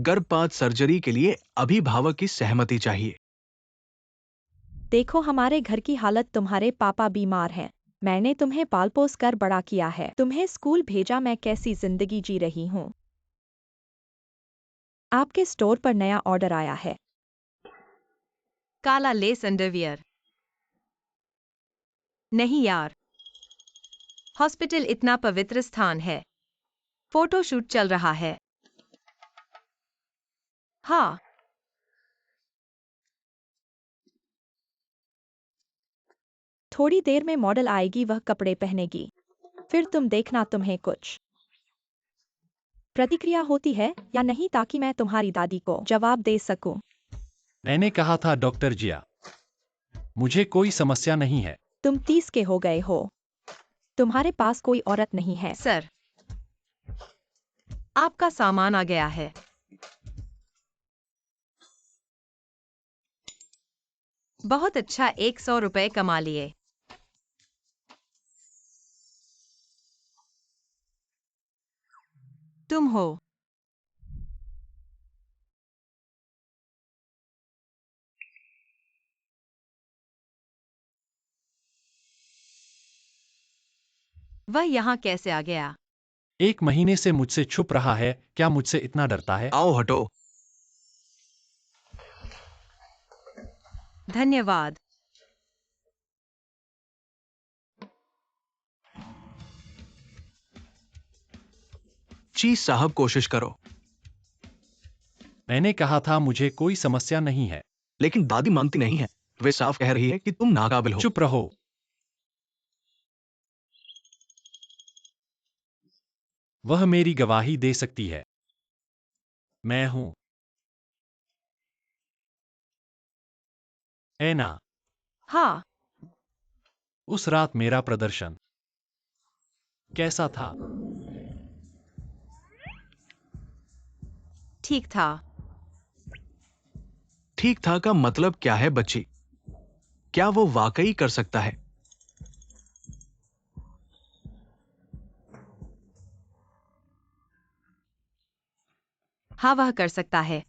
गर्भपात सर्जरी के लिए अभिभावक की सहमति चाहिए। देखो हमारे घर की हालत, तुम्हारे पापा बीमार हैं। मैंने तुम्हें पाल पोस कर बड़ा किया है, तुम्हें स्कूल भेजा, मैं कैसी जिंदगी जी रही हूँ। आपके स्टोर पर नया ऑर्डर आया है। काला लेस अंडरवियर। नहीं यार, हॉस्पिटल इतना पवित्र स्थान है। फोटोशूट चल रहा है। हाँ, थोड़ी देर में मॉडल आएगी, वह कपड़े पहनेगी, फिर तुम देखना तुम्हें कुछ प्रतिक्रिया होती है या नहीं, ताकि मैं तुम्हारी दादी को जवाब दे सकूं। मैंने कहा था डॉक्टर जिया, मुझे कोई समस्या नहीं है। तुम 30 के हो गए हो, तुम्हारे पास कोई औरत नहीं है। सर, आपका सामान आ गया है। बहुत अच्छा, 100 रुपए कमा लिए। तुम हो। वह यहाँ कैसे आ गया? 1 महीने से मुझसे छुप रहा है, क्या मुझसे इतना डरता है? आओ हटो। धन्यवाद। चीज साहब, कोशिश करो। मैंने कहा था मुझे कोई समस्या नहीं है। लेकिन दादी मानती नहीं है, वे साफ कह रही है कि तुम नाकाबिल हो। चुप रहो। वह मेरी गवाही दे सकती है। मैं हूं। ऐना, हाँ, उस रात मेरा प्रदर्शन कैसा था? ठीक था। ठीक था का मतलब क्या है बच्ची? क्या वो वाकई कर सकता है? हाँ, वह कर सकता है।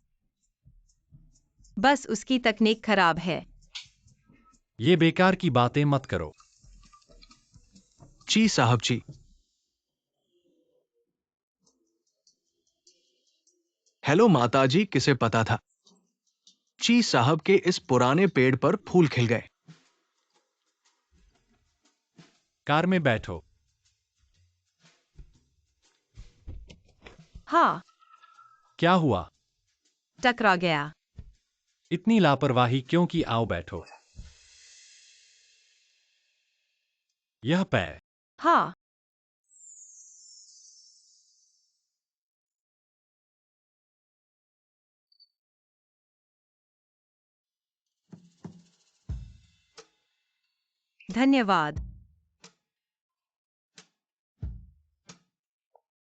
बस उसकी तकनीक खराब है। ये बेकार की बातें मत करो। ची साहब जी। हेलो माताजी, किसे पता था? ची साहब के इस पुराने पेड़ पर फूल खिल गए। कार में बैठो। हाँ, क्या हुआ? टकरा गया। इतनी लापरवाही क्यों की? आओ बैठो। यह पैर। हाँ, धन्यवाद।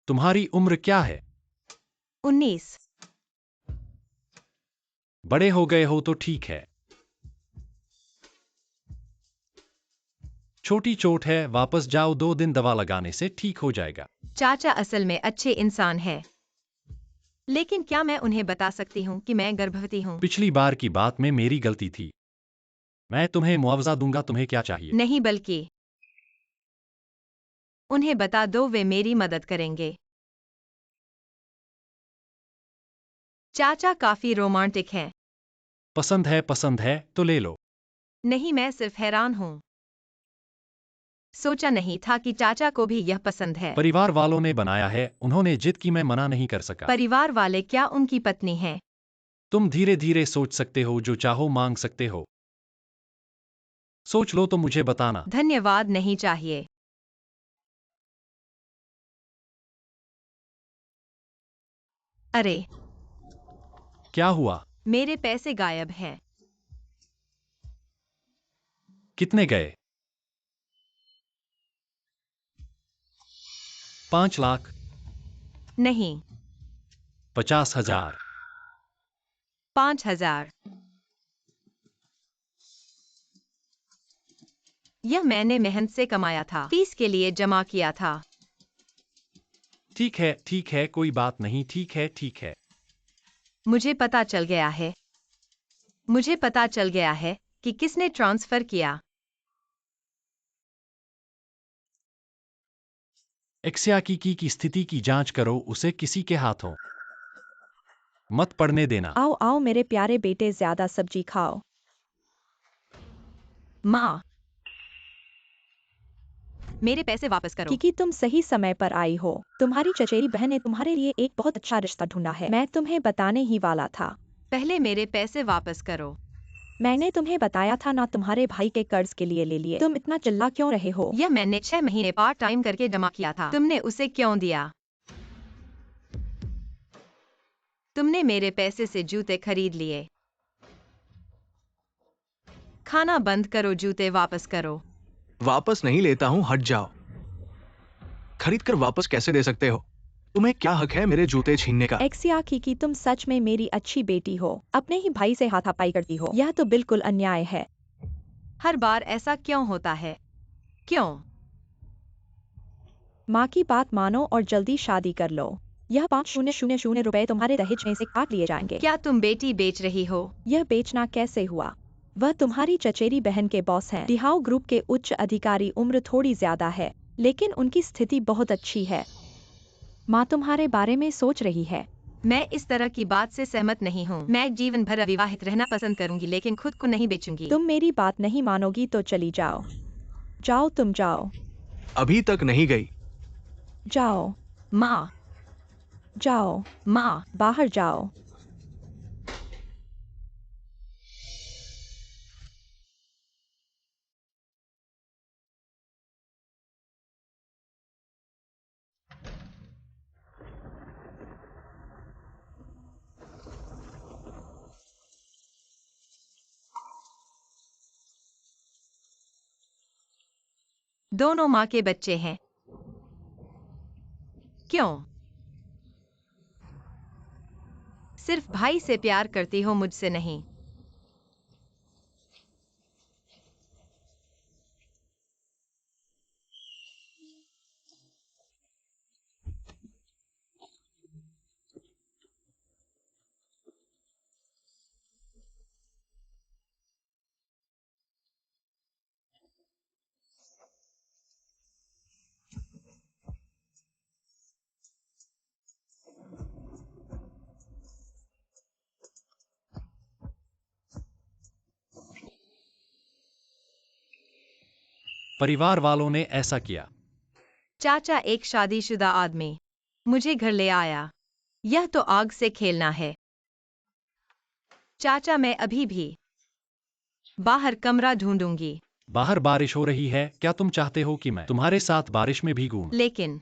तुम्हारी उम्र क्या है? 19। बड़े हो गए हो तो ठीक है। छोटी चोट है, वापस जाओ, 2 दिन दवा लगाने से ठीक हो जाएगा। चाचा असल में अच्छे इंसान है, लेकिन क्या मैं उन्हें बता सकती हूँ कि मैं गर्भवती हूँ? पिछली बार की बात में मेरी गलती थी। मैं तुम्हें मुआवजा दूंगा, तुम्हें क्या चाहिए? नहीं, बल्कि उन्हें बता दो, वे मेरी मदद करेंगे। चाचा काफी रोमांटिक हैं। पसंद है तो ले लो। नहीं, मैं सिर्फ हैरान हूँ। सोचा नहीं था कि चाचा को भी यह पसंद है। परिवार वालों ने बनाया है, उन्होंने जिद की, मैं मना नहीं कर सका। परिवार वाले क्या उनकी पत्नी है? तुम धीरे धीरे सोच सकते हो, जो चाहो मांग सकते हो। सोच लो तो मुझे बताना। धन्यवाद, नहीं चाहिए। अरे, क्या हुआ? मेरे पैसे गायब हैं। कितने गए? 5 लाख? नहीं, 50,000? 5,000। यह मैंने मेहनत से कमाया था, फीस के लिए जमा किया था। ठीक है, कोई बात नहीं, ठीक है। मुझे पता चल गया है। मुझे पता चल गया है कि किसने ट्रांसफर किया। एक्सयाकीकी की स्थिति की जांच करो, उसे किसी के हाथों मत पड़ने देना। आओ आओ मेरे प्यारे बेटे, ज्यादा सब्जी खाओ। माँ, मेरे पैसे वापस करो। किकी, तुम सही समय पर आई हो। तुम्हारी चचेरी बहन ने तुम्हारे लिए एक बहुत अच्छा रिश्ता ढूंढा है। मैं तुम्हें बताने ही वाला था। पहले मेरे पैसे वापस करो। मैंने तुम्हें बताया था ना, तुम्हारे भाई के कर्ज के लिए ले लिए। तुम इतना चिल्ला क्यों रहे हो? यह मैंने 6 महीने पार्ट टाइम करके जमा किया था। तुमने उसे क्यों दिया? तुमने मेरे पैसे से जूते खरीद लिए। खाना बंद करो, जूते वापस करो। वापस नहीं लेता हूँ, हट जाओ। खरीद कर वापस कैसे दे सकते हो? तुम्हें क्या हक है मेरे जूते छीनने का? एक्सयाकीकी, तुम सच में मेरी अच्छी बेटी हो। अपने ही भाई से हाथापाई करती हो। यह तो बिल्कुल अन्याय है। हर बार ऐसा क्यों होता है? क्यों? माँ की बात मानो और जल्दी शादी कर लो। यह 5,000 रुपए तुम्हारे दहेज में से काट लिए जाएंगे। क्या तुम बेटी बेच रही हो? यह बेचना कैसे हुआ? वह तुम्हारी चचेरी बहन के बॉस हैं। डिहाउ ग्रुप के उच्च अधिकारी। उम्र थोड़ी ज्यादा है, लेकिन उनकी स्थिति बहुत अच्छी है। माँ तुम्हारे बारे में सोच रही है। मैं इस तरह की बात से सहमत नहीं हूँ। मैं जीवन भर अविवाहित रहना पसंद करूंगी, लेकिन खुद को नहीं बेचूंगी। तुम मेरी बात नहीं मानोगी तो चली जाओ। जाओ, तुम जाओ। अभी तक नहीं गई। जाओ, माँ, जाओ, माँ, बाहर जाओ। दोनों माँ के बच्चे हैं। क्यों? सिर्फ भाई से प्यार करती हो, मुझसे नहीं। परिवार वालों ने ऐसा किया। चाचा एक शादीशुदा आदमी मुझे घर ले आया। यह तो आग से खेलना है। चाचा, मैं अभी भी बाहर कमरा ढूंढूंगी। बाहर बारिश हो रही है, क्या तुम चाहते हो कि मैं तुम्हारे साथ बारिश में भीगूं? लेकिन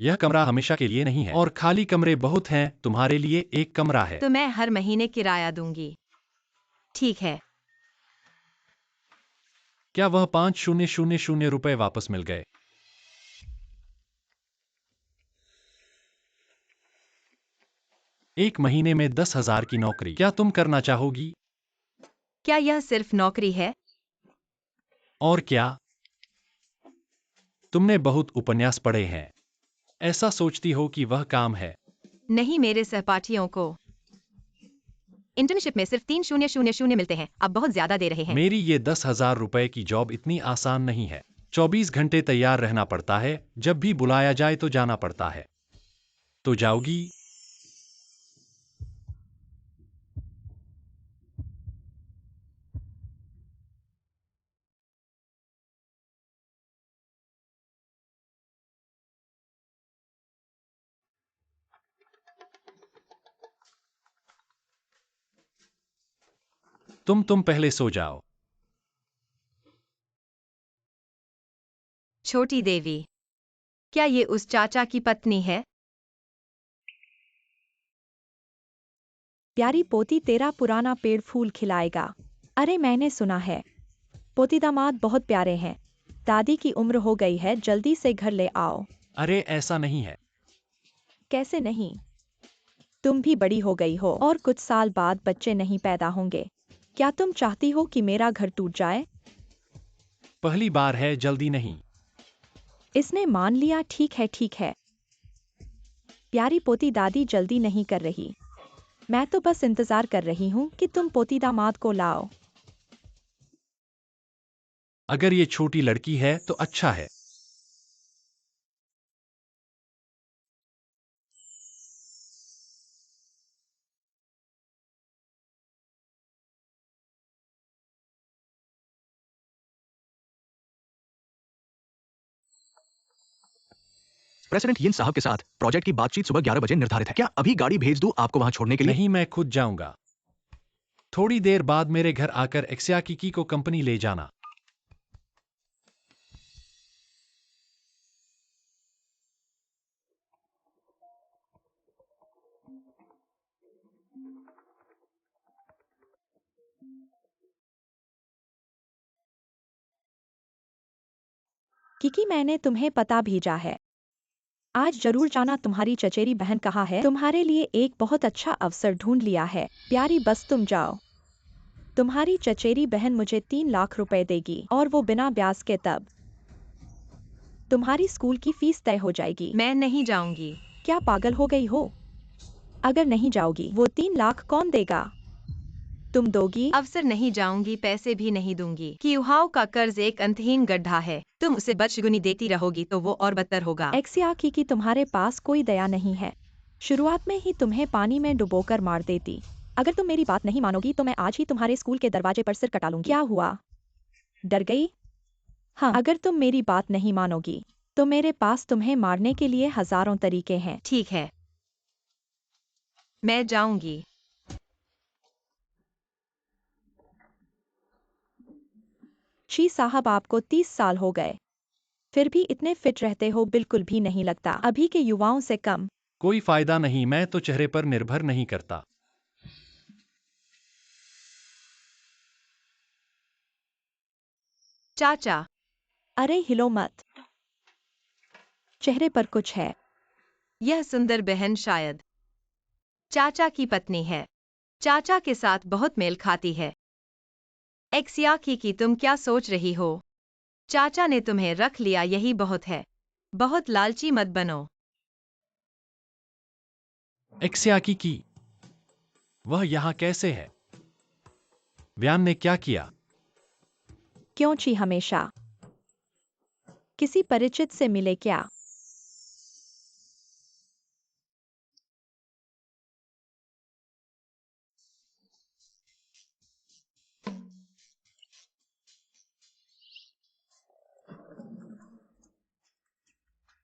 यह कमरा हमेशा के लिए नहीं है, और खाली कमरे बहुत हैं। तुम्हारे लिए एक कमरा है। तो मैं हर महीने किराया दूंगी। ठीक है। क्या वह 5,000 रुपए वापस मिल गए? एक महीने में 10,000 की नौकरी क्या तुम करना चाहोगी? क्या यह सिर्फ नौकरी है? और क्या? तुमने बहुत उपन्यास पढ़े हैं। ऐसा सोचती हो कि वह काम है। नहीं, मेरे सहपाठियों को इंटर्नशिप में सिर्फ 3,000 मिलते हैं। आप बहुत ज्यादा दे रहे हैं। मेरी ये 10,000 रुपए की जॉब इतनी आसान नहीं है। 24 घंटे तैयार रहना पड़ता है, जब भी बुलाया जाए तो जाना पड़ता है। तो जाओगी? तुम पहले सो जाओ। छोटी देवी, क्या ये उस चाचा की पत्नी है? प्यारी पोती, तेरा पुराना पेड़ फूल खिलाएगा। अरे मैंने सुना है पोती दामाद बहुत प्यारे हैं। दादी की उम्र हो गई है, जल्दी से घर ले आओ। अरे ऐसा नहीं है। कैसे नहीं? तुम भी बड़ी हो गई हो और कुछ साल बाद बच्चे नहीं पैदा होंगे। क्या तुम चाहती हो कि मेरा घर टूट जाए? पहली बार है, जल्दी नहीं। इसने मान लिया। ठीक है, ठीक है। प्यारी पोती, दादी जल्दी नहीं कर रही। मैं तो बस इंतजार कर रही हूँ कि तुम पोती दामाद को लाओ। अगर ये छोटी लड़की है तो अच्छा है। प्रेसिडेंट यिन साहब के साथ प्रोजेक्ट की बातचीत सुबह 11 बजे निर्धारित है। क्या अभी गाड़ी भेज दूं आपको वहां छोड़ने के लिए? नहीं, मैं खुद जाऊंगा। थोड़ी देर बाद मेरे घर आकर एक्सयाकिकी को कंपनी ले जाना। किकी, मैंने तुम्हें पता भेजा है। आज जरूर जाना। तुम्हारी चचेरी बहन कहाँ है? तुम्हारे लिए एक बहुत अच्छा अवसर ढूंढ लिया है प्यारी, बस तुम जाओ। तुम्हारी चचेरी बहन मुझे 3 लाख रुपए देगी और वो बिना ब्याज के। तब तुम्हारी स्कूल की फीस तय हो जाएगी। मैं नहीं जाऊंगी। क्या पागल हो गई हो? अगर नहीं जाओगी वो 3 लाख कौन देगा? तुम दोगी? अवसर नहीं जाऊंगी, पैसे भी नहीं दूंगी। क्यूहाओ का कर्ज एक अंतहीन गड्ढा है। तुम उसे बचगुनी देती रहोगी तो वो और बदतर होगा। एक्सयाकिकी, तुम्हारे पास कोई दया नहीं है। शुरुआत में ही तुम्हें पानी में डुबोकर मार देती। अगर तुम मेरी बात नहीं मानोगी तो मैं आज ही तुम्हारे स्कूल के दरवाजे पर सिर कटा लूंगी। क्या हुआ? डर गई? हाँ, अगर तुम मेरी बात नहीं मानोगी तो मेरे पास तुम्हें मारने के लिए हजारों तरीके हैं। ठीक है, मैं जाऊंगी। शी साहब, आपको 30 साल हो गए, फिर भी इतने फिट रहते हो, बिल्कुल भी नहीं लगता अभी के युवाओं से कम। कोई फायदा नहीं, मैं तो चेहरे पर निर्भर नहीं करता। चाचा, अरे हिलो मत, चेहरे पर कुछ है। यह सुंदर बहन शायद चाचा की पत्नी है। चाचा के साथ बहुत मेल खाती है। एक्सयाकिकी, तुम क्या सोच रही हो? चाचा ने तुम्हें रख लिया, यही बहुत है। बहुत लालची मत बनो। एक्सयाकिकी, वह यहाँ कैसे है? व्यान ने क्या किया? क्यों ची हमेशा किसी परिचित से मिले क्या?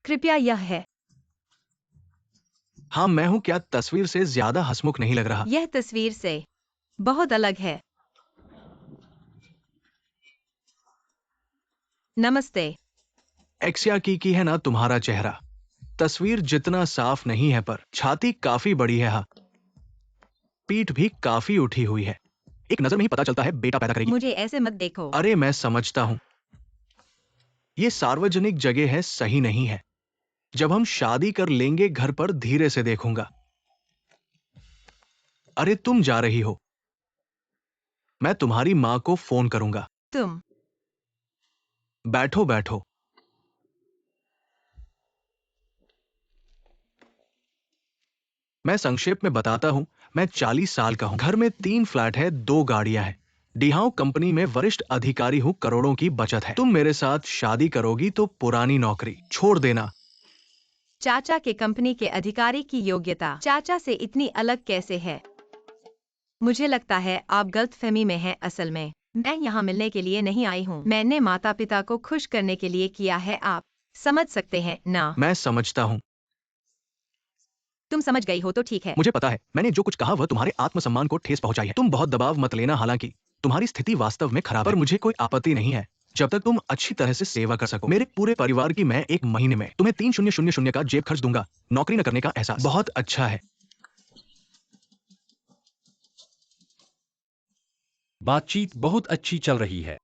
कृपया यह है। हाँ मैं हूँ। क्या तस्वीर से ज्यादा हंसमुख नहीं लग रहा? यह तस्वीर से बहुत अलग है। नमस्ते। एक्सयाकिकी है ना तुम्हारा चेहरा? तस्वीर जितना साफ नहीं है पर छाती काफी बड़ी है। हाँ, पीठ भी काफी उठी हुई है। एक नजर में ही पता चलता है बेटा पैदा करेगी। मुझे ऐसे मत देखो। अरे मैं समझता हूँ, ये सार्वजनिक जगह है, सही नहीं है। जब हम शादी कर लेंगे घर पर धीरे से देखूंगा। अरे तुम जा रही हो? मैं तुम्हारी माँ को फोन करूंगा। तुम बैठो बैठो। मैं संक्षेप में बताता हूं। मैं 40 साल का हूं। घर में 3 फ्लैट है, 2 गाड़ियां हैं। डिहाउ कंपनी में वरिष्ठ अधिकारी हूं, करोड़ों की बचत है। तुम मेरे साथ शादी करोगी तो पुरानी नौकरी छोड़ देना। चाचा के कंपनी के अधिकारी की योग्यता चाचा से इतनी अलग कैसे है? मुझे लगता है आप गलतफहमी में हैं। असल में मैं यहाँ मिलने के लिए नहीं आई हूँ। मैंने माता पिता को खुश करने के लिए किया है। आप समझ सकते हैं ना? मैं समझता हूं। तुम समझ गई हो तो ठीक है। मुझे पता है मैंने जो कुछ कहा वह तुम्हारे आत्मसम्मान को ठेस पहुंचाई है। तुम बहुत दबाव मत लेना। हालांकि तुम्हारी स्थिति वास्तव में खराब है, पर मुझे कोई आपत्ति नहीं है जब तक तुम अच्छी तरह से सेवा कर सको। मेरे पूरे परिवार की मैं 1 महीने में तुम्हें 3000 का जेब खर्च दूंगा। नौकरी न करने का एहसास बहुत अच्छा है। बातचीत बहुत अच्छी चल रही है।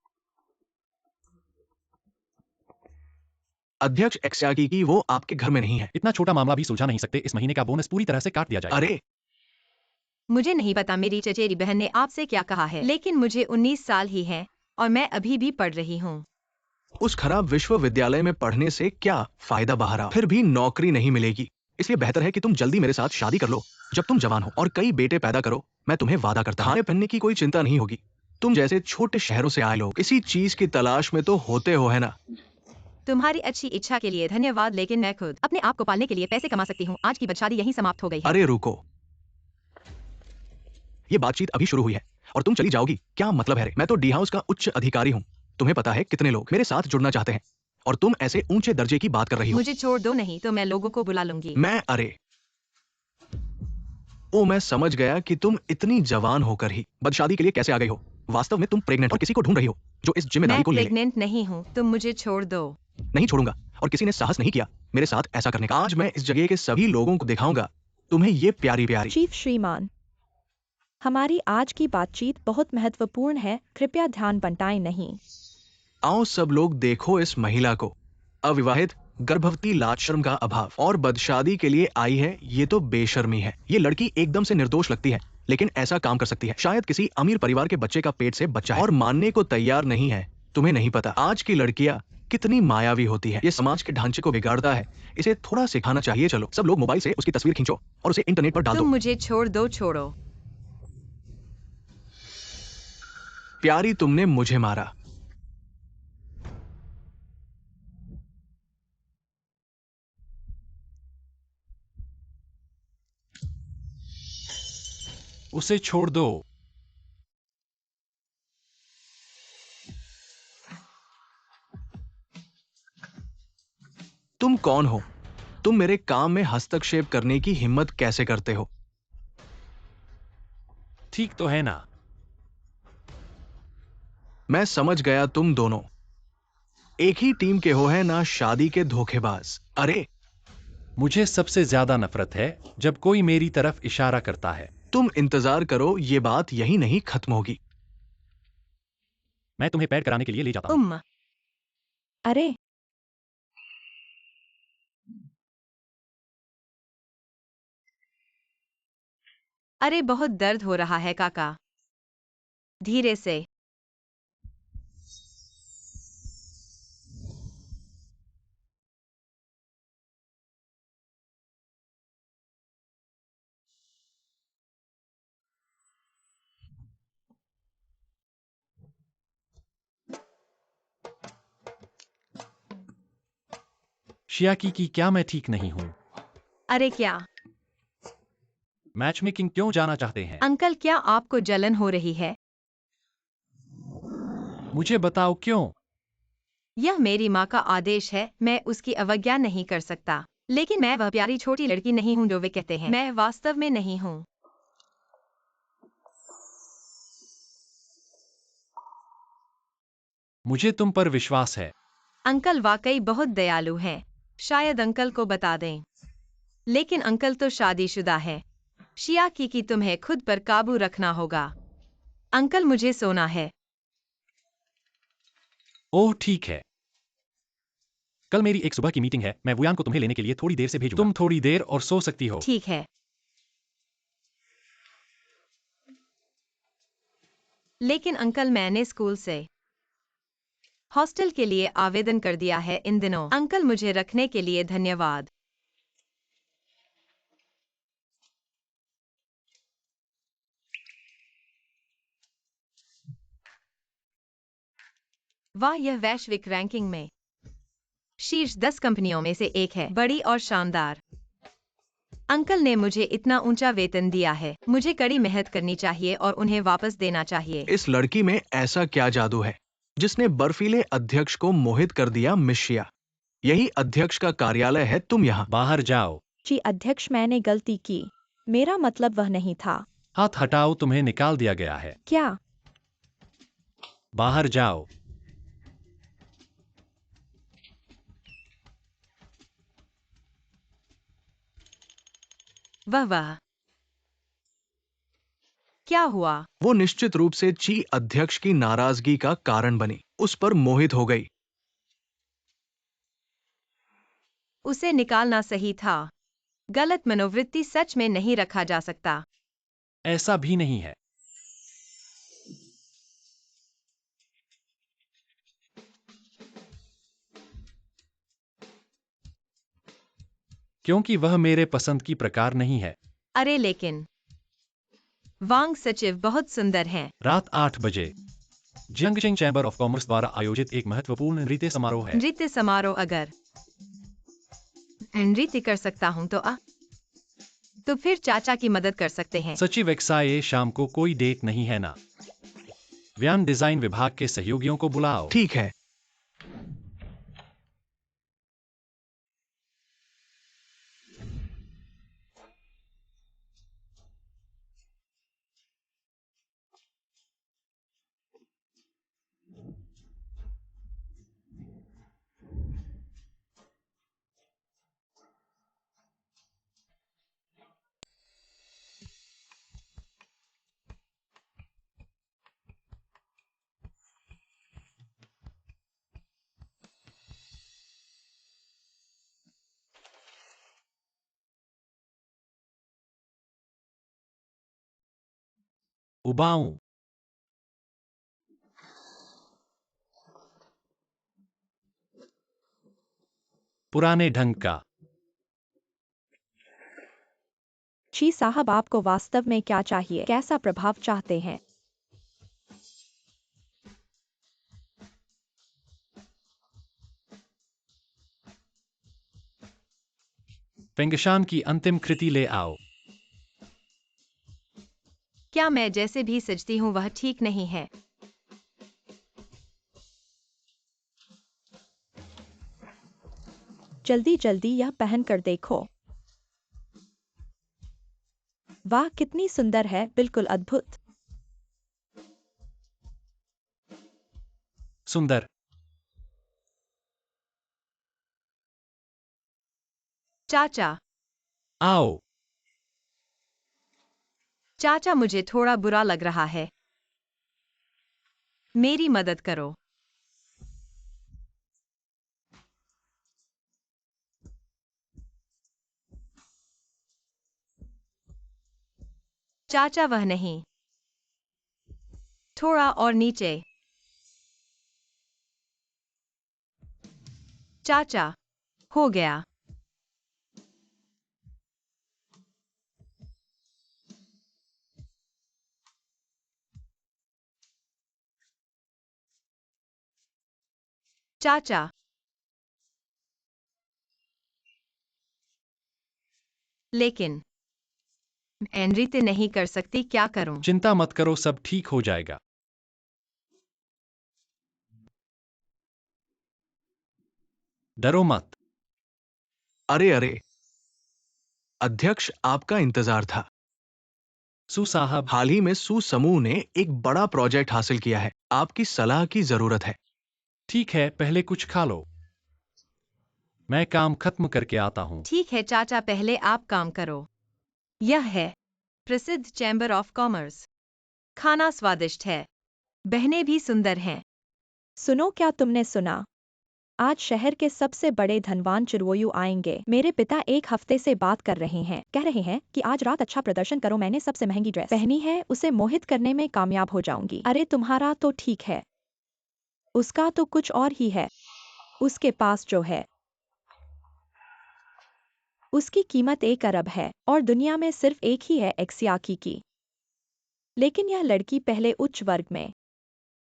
अध्यक्ष एक्सयाकिकी, वो आपके घर में नहीं है। इतना छोटा मामला भी सुलझा नहीं सकते? इस महीने का बोनस पूरी तरह से काट दिया जाएगा। अरे मुझे नहीं पता मेरी चचेरी बहन ने आपसे क्या कहा है, लेकिन मुझे 19 साल ही है और मैं अभी भी पढ़ रही हूँ। उस खराब विश्वविद्यालय में पढ़ने से क्या फायदा? बाहर आओ, फिर भी नौकरी नहीं मिलेगी। इसलिए बेहतर है कि तुम जल्दी मेरे साथ शादी कर लो जब तुम जवान हो और कई बेटे पैदा करो। मैं तुम्हें वादा करता हूं, खाने पहनने की कोई चिंता नहीं होगी। तुम जैसे छोटे शहरों से आए लोग इसी चीज की तलाश में तो होते हो, है ना? तुम्हारी अच्छी इच्छा के लिए धन्यवाद, लेकिन मैं खुद अपने आप को पालने के लिए पैसे कमा सकती हूँ। आज की बदशादी यहीं समाप्त हो गई है। अरे रुको, ये बातचीत अभी शुरू हुई है और तुम चली जाओगी? क्या मतलब है रे? मैं तो डी हाउस का उच्च अधिकारी हूँ। तुम्हें पता है कितने लोग मेरे साथ जुड़ना चाहते हैं और तुम ऐसे ऊंचे दर्जे की बात कर रही हो। मुझे छोड़ दो, नहीं तो मैं लोगों को बुला लूंगी। मैं समझ गया कि तुम इतनी जवान होकर ही बदशादी के लिए कैसे आ गई हो। वास्तव में तुम प्रेग्नेंट और किसी को ढूंढ रही हो जो इस जिम्मेदारी मैं को ले ले। प्रेग्नेंट नहीं हूँ, तुम मुझे छोड़ दो। नहीं छोड़ूंगा और किसी ने साहस नहीं किया मेरे साथ ऐसा करने का। आज मैं इस जगह के सभी लोगों को दिखाऊंगा तुम्हें ये प्यारी प्यारी। चीफ श्रीमान, हमारी आज की बातचीत बहुत महत्वपूर्ण है, कृपया ध्यान बंटाएं नहीं। आओ सब लोग देखो इस महिला को, अविवाहित, गर्भवती, लाज शर्म का अभाव और बदशादी के लिए आई है। ये तो बेशर्मी है। ये लड़की एकदम से निर्दोष लगती है लेकिन ऐसा काम कर सकती है। शायद किसी अमीर परिवार के बच्चे का पेट से बच्चा है और मानने को तैयार नहीं है। तुम्हें नहीं पता आज की लड़कियां कितनी मायावी होती है। ये समाज के ढांचे को बिगाड़ता है, इसे थोड़ा सिखाना चाहिए। चलो सब लोग मोबाइल से उसकी तस्वीर खींचो और उसे इंटरनेट पर डाल तुम दो। मुझे छोड़ दो, छोड़ो। प्यारी, तुमने मुझे मारा। उसे छोड़ दो। तुम कौन हो? तुम मेरे काम में हस्तक्षेप करने की हिम्मत कैसे करते हो? ठीक तो है ना? मैं समझ गया, तुम दोनों एक ही टीम के हो, है ना? शादी के धोखेबाज। अरे मुझे सबसे ज्यादा नफरत है जब कोई मेरी तरफ इशारा करता है। तुम इंतजार करो, ये बात यही नहीं खत्म होगी। मैं तुम्हें पैड कराने के लिए ले जाता हूँ। अरे अरे बहुत दर्द हो रहा है काका, धीरे से। शियाकी की क्या मैं ठीक नहीं हूँ? अरे क्या मैच मेकिंग क्यों जाना चाहते हैं? अंकल, क्या आपको जलन हो रही है? मुझे बताओ क्यों? यह मेरी माँ का आदेश है, मैं उसकी अवज्ञा नहीं कर सकता। लेकिन मैं वह प्यारी छोटी लड़की नहीं हूँ जो वे कहते हैं। मैं वास्तव में नहीं हूँ। मुझे तुम पर विश्वास है। अंकल वाकई बहुत दयालु हैं। शायद अंकल को बता दें। लेकिन अंकल तो शादीशुदा है। शियाकी की तुम्हें खुद पर काबू रखना होगा। अंकल, मुझे सोना है। ओह ठीक है। कल मेरी एक सुबह की मीटिंग है। मैं वुयान को तुम्हें लेने के लिए थोड़ी देर से भेजूंगा। तुम थोड़ी देर और सो सकती हो। ठीक है। लेकिन अंकल, मैंने स्कूल से हॉस्टल के लिए आवेदन कर दिया है इन दिनों। अंकल, मुझे रखने के लिए धन्यवाद। वाह, यह वैश्विक रैंकिंग में शीर्ष 10 कंपनियों में से एक है। बड़ी और शानदार। अंकल ने मुझे इतना ऊंचा वेतन दिया है। मुझे कड़ी मेहनत करनी चाहिए और उन्हें वापस देना चाहिए। इस लड़की में ऐसा क्या जादू है जिसने बर्फीले अध्यक्ष को मोहित कर दिया? मिशिया, यही अध्यक्ष का कार्यालय है। तुम यहाँ। बाहर जाओ। जी अध्यक्ष, मैंने गलती की, मेरा मतलब वह नहीं था। हाथ हटाओ, तुम्हें निकाल दिया गया है। क्या? बाहर जाओ। वाह वाह, क्या हुआ? वो निश्चित रूप से ची अध्यक्ष की नाराजगी का कारण बनी, उस पर मोहित हो गई। उसे निकालना सही था। गलत मनोवृत्ति सच में नहीं रखा जा सकता। ऐसा भी नहीं है। क्योंकि वह मेरे पसंद की प्रकार नहीं है। अरे लेकिन वांग सचिव बहुत सुंदर हैं। रात 8 बजे जियांगशिंग चैम्बर ऑफ कॉमर्स द्वारा आयोजित एक महत्वपूर्ण नृत्य समारोह है। नृत्य समारोह अगर नृत्य कर सकता हूँ तो फिर चाचा की मदद कर सकते हैं। सचिव XIA शाम को कोई डेट नहीं है ना? व्यान डिजाइन विभाग के सहयोगियों को बुलाओ। ठीक है। उबाऊं। पुराने ढंग का। जी साहब, आपको वास्तव में क्या चाहिए? कैसा प्रभाव चाहते हैं? फेंगशान की अंतिम कृति ले आओ। क्या मैं जैसे भी सजती हूँ वह ठीक नहीं है? जल्दी जल्दी यह पहन कर देखो। वाह, कितनी सुंदर है, बिल्कुल अद्भुत। सुंदर। चाचा, आओ। चाचा मुझे थोड़ा बुरा लग रहा है। मेरी मदद करो। चाचा वह नहीं। थोड़ा और नीचे। चाचा, हो गया। चाचा, लेकिन मैं नृत्य नहीं कर सकती, क्या करूं? चिंता मत करो, सब ठीक हो जाएगा। डरो मत। अरे अरे, अध्यक्ष, आपका इंतजार था। सु साहब। हाल ही में सू समूह ने एक बड़ा प्रोजेक्ट हासिल किया है। आपकी सलाह की जरूरत है। ठीक है, पहले कुछ खा लो। मैं काम खत्म करके आता हूँ। ठीक है चाचा, पहले आप काम करो। यह है प्रसिद्ध चैम्बर ऑफ कॉमर्स। खाना स्वादिष्ट है, बहनें भी सुंदर हैं। सुनो, क्या तुमने सुना? आज शहर के सबसे बड़े धनवान चिरवोयु आएंगे। मेरे पिता एक हफ्ते से बात कर रहे हैं। कह रहे हैं कि आज रात अच्छा प्रदर्शन करो। मैंने सबसे महंगी ड्रेस पहनी है, उसे मोहित करने में कामयाब हो जाऊंगी। अरे तुम्हारा तो ठीक है, उसका तो कुछ और ही है। उसके पास जो है उसकी कीमत 1 अरब है और दुनिया में सिर्फ एक ही है, एक्सियाकी की। लेकिन यह लड़की पहले उच्च वर्ग में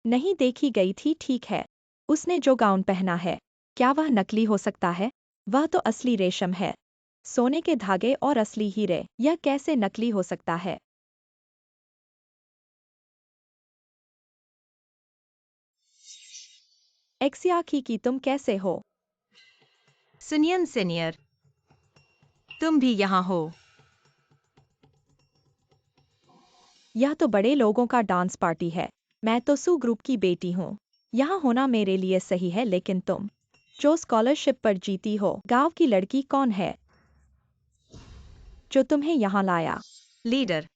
नहीं देखी गई थी, ठीक है। उसने जो गाउन पहना है, क्या वह नकली हो सकता है? वह तो असली रेशम है, सोने के धागे और असली हीरे। यह कैसे नकली हो सकता है? एक्सियाकी की, तुम कैसे हो? सुनियन सीनियर, तुम भी यहाँ हो? यह तो बड़े लोगों का डांस पार्टी है। मैं तो सू ग्रुप की बेटी हूँ। यहाँ होना मेरे लिए सही है, लेकिन तुम जो स्कॉलरशिप पर जीती हो, गांव की लड़की कौन है जो तुम्हें यहाँ लाया? लीडर,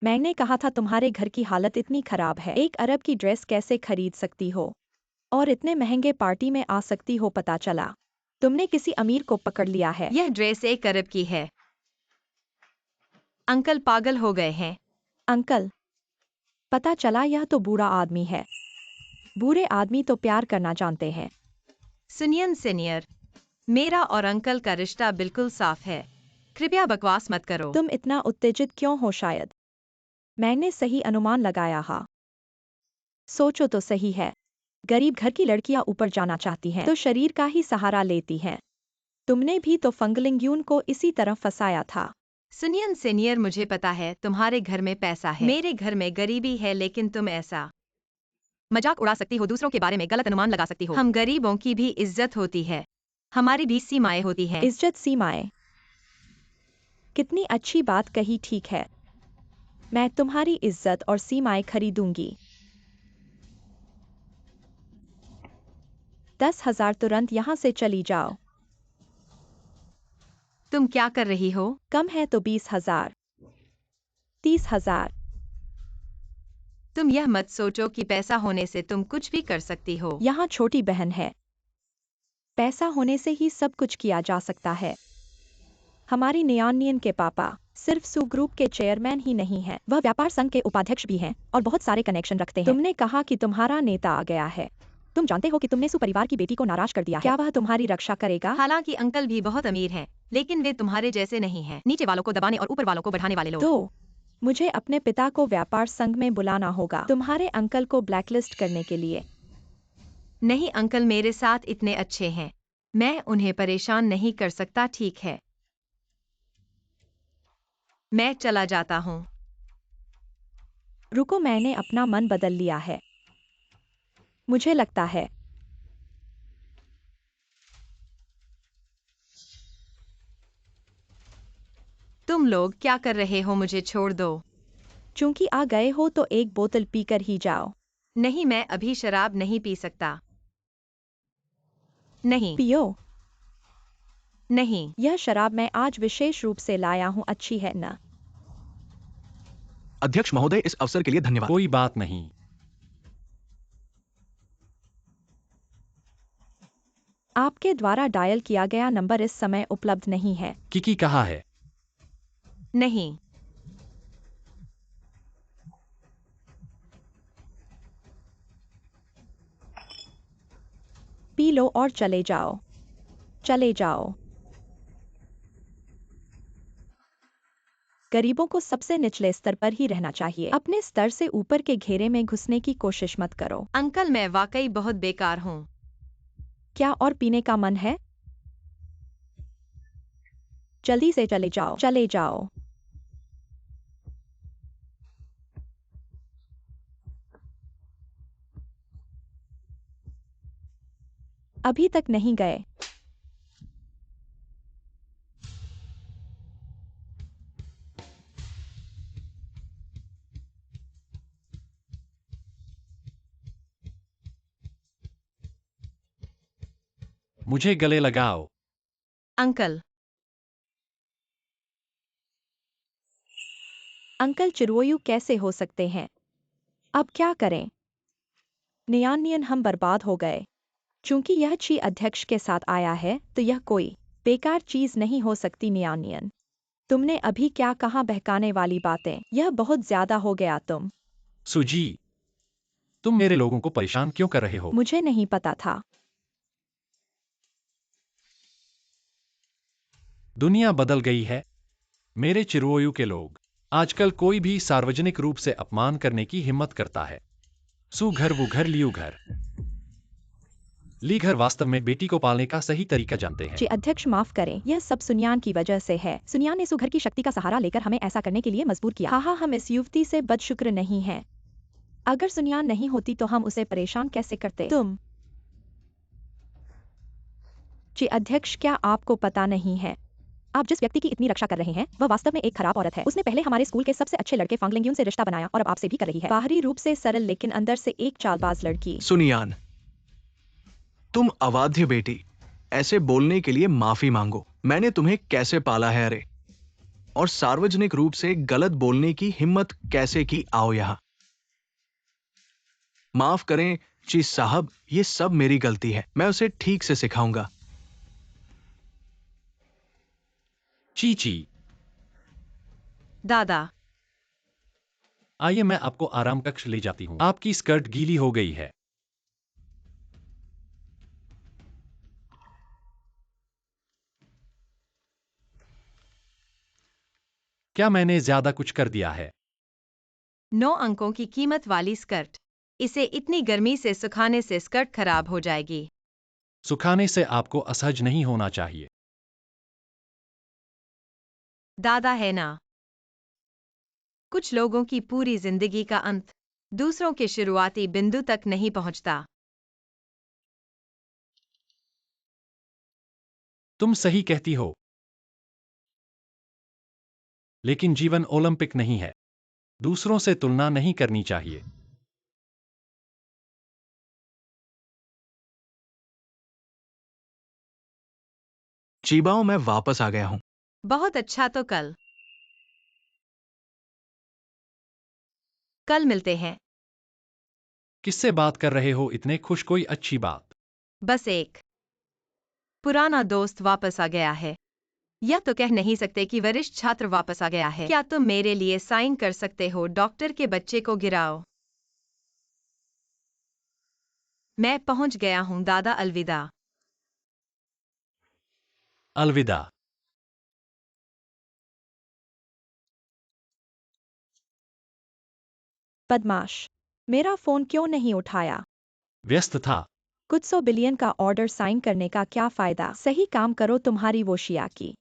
मैंने कहा था तुम्हारे घर की हालत इतनी खराब है, 1 अरब की ड्रेस कैसे खरीद सकती हो और इतने महंगे पार्टी में आ सकती हो? पता चला तुमने किसी अमीर को पकड़ लिया है। यह ड्रेस 1 अरब की है। अंकल पागल हो गए हैं। अंकल? पता चला यह तो बूढ़ा आदमी है। बूढ़े आदमी तो प्यार करना जानते हैं। सुनियन सीनियर, मेरा और अंकल का रिश्ता बिल्कुल साफ है। कृपया बकवास मत करो। तुम इतना उत्तेजित क्यों हो? शायद मैंने सही अनुमान लगाया हा। सोचो तो सही है। गरीब घर की लड़कियां ऊपर जाना चाहती हैं तो शरीर का ही सहारा लेती हैं। तुमने भी तो फंगलिंग्यून को इसी तरह फंसाया था। सुनियन सीनियर, मुझे पता है तुम्हारे घर में पैसा है, मेरे घर में गरीबी है, लेकिन तुम ऐसा मजाक उड़ा सकती हो, दूसरों के बारे में गलत अनुमान लगा सकती हो। हम गरीबों की भी इज्जत होती है, हमारी भी सीमाएं होती हैं। इज्जत, सीमाएं? कितनी अच्छी बात कही। ठीक है, मैं तुम्हारी इज्जत और सीमाएं खरीदूंगी। 10,000 तुरंत यहाँ से चली जाओ। तुम क्या कर रही हो? कम है तो 20,000, 30,000। तुम यह मत सोचो कि पैसा होने से तुम कुछ भी कर सकती हो। यहाँ छोटी बहन है, पैसा होने से ही सब कुछ किया जा सकता है। हमारी नियानियन के पापा सिर्फ सू ग्रुप के चेयरमैन ही नहीं हैं, वह व्यापार संघ के उपाध्यक्ष भी हैं और बहुत सारे कनेक्शन रखते हैं। तुमने कहा कि तुम्हारा नेता आ गया है। तुम जानते हो कि तुमने सू परिवार की बेटी को नाराज कर दिया है। क्या वह तुम्हारी रक्षा करेगा? हालांकि अंकल भी बहुत अमीर हैं, लेकिन वे तुम्हारे जैसे नहीं हैं, नीचे वालों को दबाने और ऊपर वालों को बढ़ाने वाले लोग। तो मुझे अपने पिता को व्यापार संघ में बुलाना होगा तुम्हारे अंकल को ब्लैकलिस्ट करने के लिए। नहीं अंकल मेरे साथ इतने अच्छे हैं, मैं उन्हें परेशान नहीं कर सकता। ठीक है, मैं चला जाता हूँ। रुको, मैंने अपना मन बदल लिया है। मुझे लगता है तुम लोग क्या कर रहे हो? मुझे छोड़ दो। चूंकि आ गए हो तो एक बोतल पीकर ही जाओ। नहीं, मैं अभी शराब नहीं पी सकता। नहीं पियो। नहीं। यह शराब मैं आज विशेष रूप से लाया हूँ, अच्छी है ना? अध्यक्ष महोदय, इस अवसर के लिए धन्यवाद। कोई बात नहीं। आपके द्वारा डायल किया गया नंबर इस समय उपलब्ध नहीं है। किकी कहाँ है? नहीं। पी लो और चले जाओ, चले जाओ। गरीबों को सबसे निचले स्तर पर ही रहना चाहिए, अपने स्तर से ऊपर के घेरे में घुसने की कोशिश मत करो। अंकल मैं वाकई बहुत बेकार हूँ। क्या और पीने का मन है? जल्दी से चले जाओ, चले जाओ। अभी तक नहीं गए? मुझे गले लगाओ। अंकल। अंकल चिरवोयू कैसे हो सकते हैं? अब क्या करें? नियानियन, हम बर्बाद हो गए। चूंकि यह ची अध्यक्ष के साथ आया है तो यह कोई बेकार चीज नहीं हो सकती। नियानियन, तुमने अभी क्या कहा? बहकाने वाली बातें, यह बहुत ज्यादा हो गया। सुजी, तुम मेरे लोगों को परेशान क्यों कर रहे हो? मुझे नहीं पता था। दुनिया बदल गई है मेरे चिरवोयू के लोग। आजकल कोई भी सार्वजनिक रूप से अपमान करने की हिम्मत करता है। सु घर वो घर लियू घर। ली घर वास्तव में बेटी को पालने का सही तरीका जानते हैं। जी अध्यक्ष, माफ करें, यह सब सुनियान की वजह से है। सुनियान ने सुघर की शक्ति का सहारा लेकर हमें ऐसा करने के लिए मजबूर किया। हाँ, हम इस युवती से बदशुक्र नहीं हैं। अगर सुनियान नहीं होती तो हम उसे परेशान कैसे करते? जी अध्यक्ष, क्या आपको पता नहीं है, आप जिस व्यक्ति की इतनी रक्षा कर रहे हैं वह वास्तव में एक खराब औरत है। उसने पहले हमारे स्कूल के सबसे अच्छे लड़के फांगलिंग्यून से रिश्ता बनाया और अब आपसे भी कर रही है। बाहरी रूप से सरल लेकिन अंदर से एक चालबाज लड़की। सुनियान, तुम अवाध्य बेटी, ऐसे बोलने के लिए माफी मांगो। मैंने तुम्हें कैसे पाला है, अरे, और सार्वजनिक रूप से गलत बोलने की हिम्मत कैसे की? आओ यहां। माफ करें चीज साहब, ये सब मेरी गलती है, मैं उसे ठीक से सिखाऊंगा। चीची, दादा। आइए मैं आपको आराम कक्ष ले जाती हूँ। आपकी स्कर्ट गीली हो गई है। क्या मैंने ज्यादा कुछ कर दिया है? 9 अंकों की कीमत वाली स्कर्ट। इसे इतनी गर्मी से सुखाने से स्कर्ट खराब हो जाएगी। सुखाने से आपको असहज नहीं होना चाहिए। दादा है ना। कुछ लोगों की पूरी जिंदगी का अंत दूसरों के शुरुआती बिंदु तक नहीं पहुंचता। तुम सही कहती हो। लेकिन जीवन ओलंपिक नहीं है। दूसरों से तुलना नहीं करनी चाहिए। चीबाओ, मैं वापस आ गया हूँ। बहुत अच्छा, तो कल मिलते हैं। किससे बात कर रहे हो इतने खुश? कोई अच्छी बात? बस एक पुराना दोस्त वापस आ गया है। यह तो कह नहीं सकते कि वरिष्ठ छात्र वापस आ गया है। क्या तुम मेरे लिए साइन कर सकते हो? डॉक्टर के बच्चे को गिराओ। मैं पहुंच गया हूं दादा, अलविदा। अलविदा। बदमाश, मेरा फोन क्यों नहीं उठाया? व्यस्त था। कुछ 100 बिलियन का ऑर्डर साइन करने का क्या फायदा? सही काम करो, तुम्हारी वो शिया की।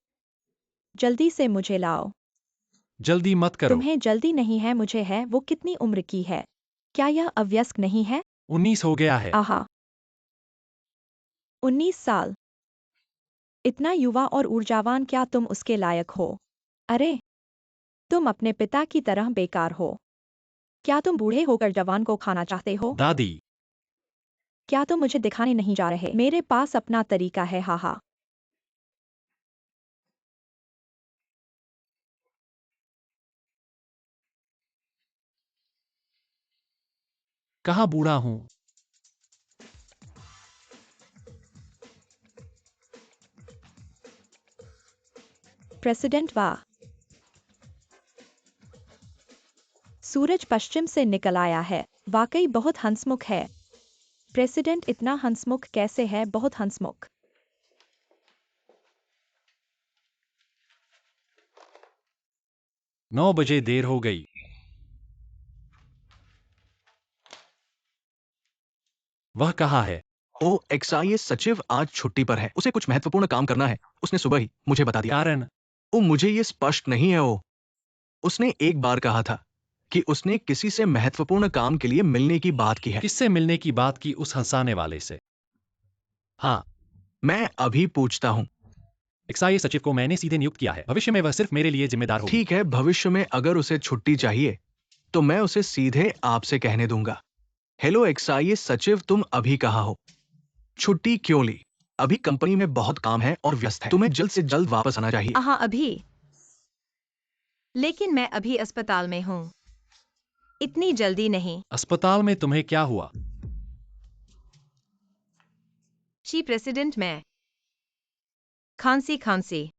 जल्दी से मुझे लाओ। जल्दी मत करो। तुम्हें जल्दी नहीं है, मुझे है। वो कितनी उम्र की है? क्या यह अवयस्क नहीं है? 19 हो गया है। आहा, 19 साल। इतना युवा और ऊर्जावान, क्या तुम उसके लायक हो? अरे, तुम अपने पिता की तरह बेकार हो। क्या तुम बूढ़े होकर जवान को खाना चाहते हो? दादी। क्या तुम मुझे दिखाने नहीं जा रहे? मेरे पास अपना तरीका है, हाहा। कहाँ बूढ़ा हूँ? प्रेसिडेंट, वाह। सूरज पश्चिम से निकल आया है। वाकई बहुत हंसमुख है। प्रेसिडेंट इतना हंसमुख कैसे है? बहुत हंसमुख। 9 बजे देर हो गई। वह कहाँ है? ओ, एक्साइएस सचिव आज छुट्टी पर है। उसे कुछ महत्वपूर्ण काम करना है। उसने सुबह ही मुझे बता दिया। कारण? ओ, मुझे ये स्पष्ट नहीं है। ओ, उसने एक बार कहा था कि उसने किसी से महत्वपूर्ण काम के लिए मिलने की बात की है। किससे मिलने की बात की? उस हंसाने वाले से। हाँ। मैं अभी पूछता हूँ। एक्साइज सचिव को मैंने सीधे नियुक्त किया है। भविष्य में वह सिर्फ मेरे लिए जिम्मेदार होगी। ठीक है, भविष्य में अगर उसे छुट्टी चाहिए तो मैं उसे सीधे आपसे कहने दूंगा। हेलो एक्साइएस सचिव, तुम अभी कहाँ हो? छुट्टी क्यों ली? अभी कंपनी में बहुत काम है और व्यस्त है। तुम्हें जल्द से जल्द वापस आना चाहिए। आहा, अभी। लेकिन मैं अभी अस्पताल में हूँ। इतनी जल्दी नहीं। अस्पताल में तुम्हें क्या हुआ? ची प्रेसिडेंट, मैं खांसी।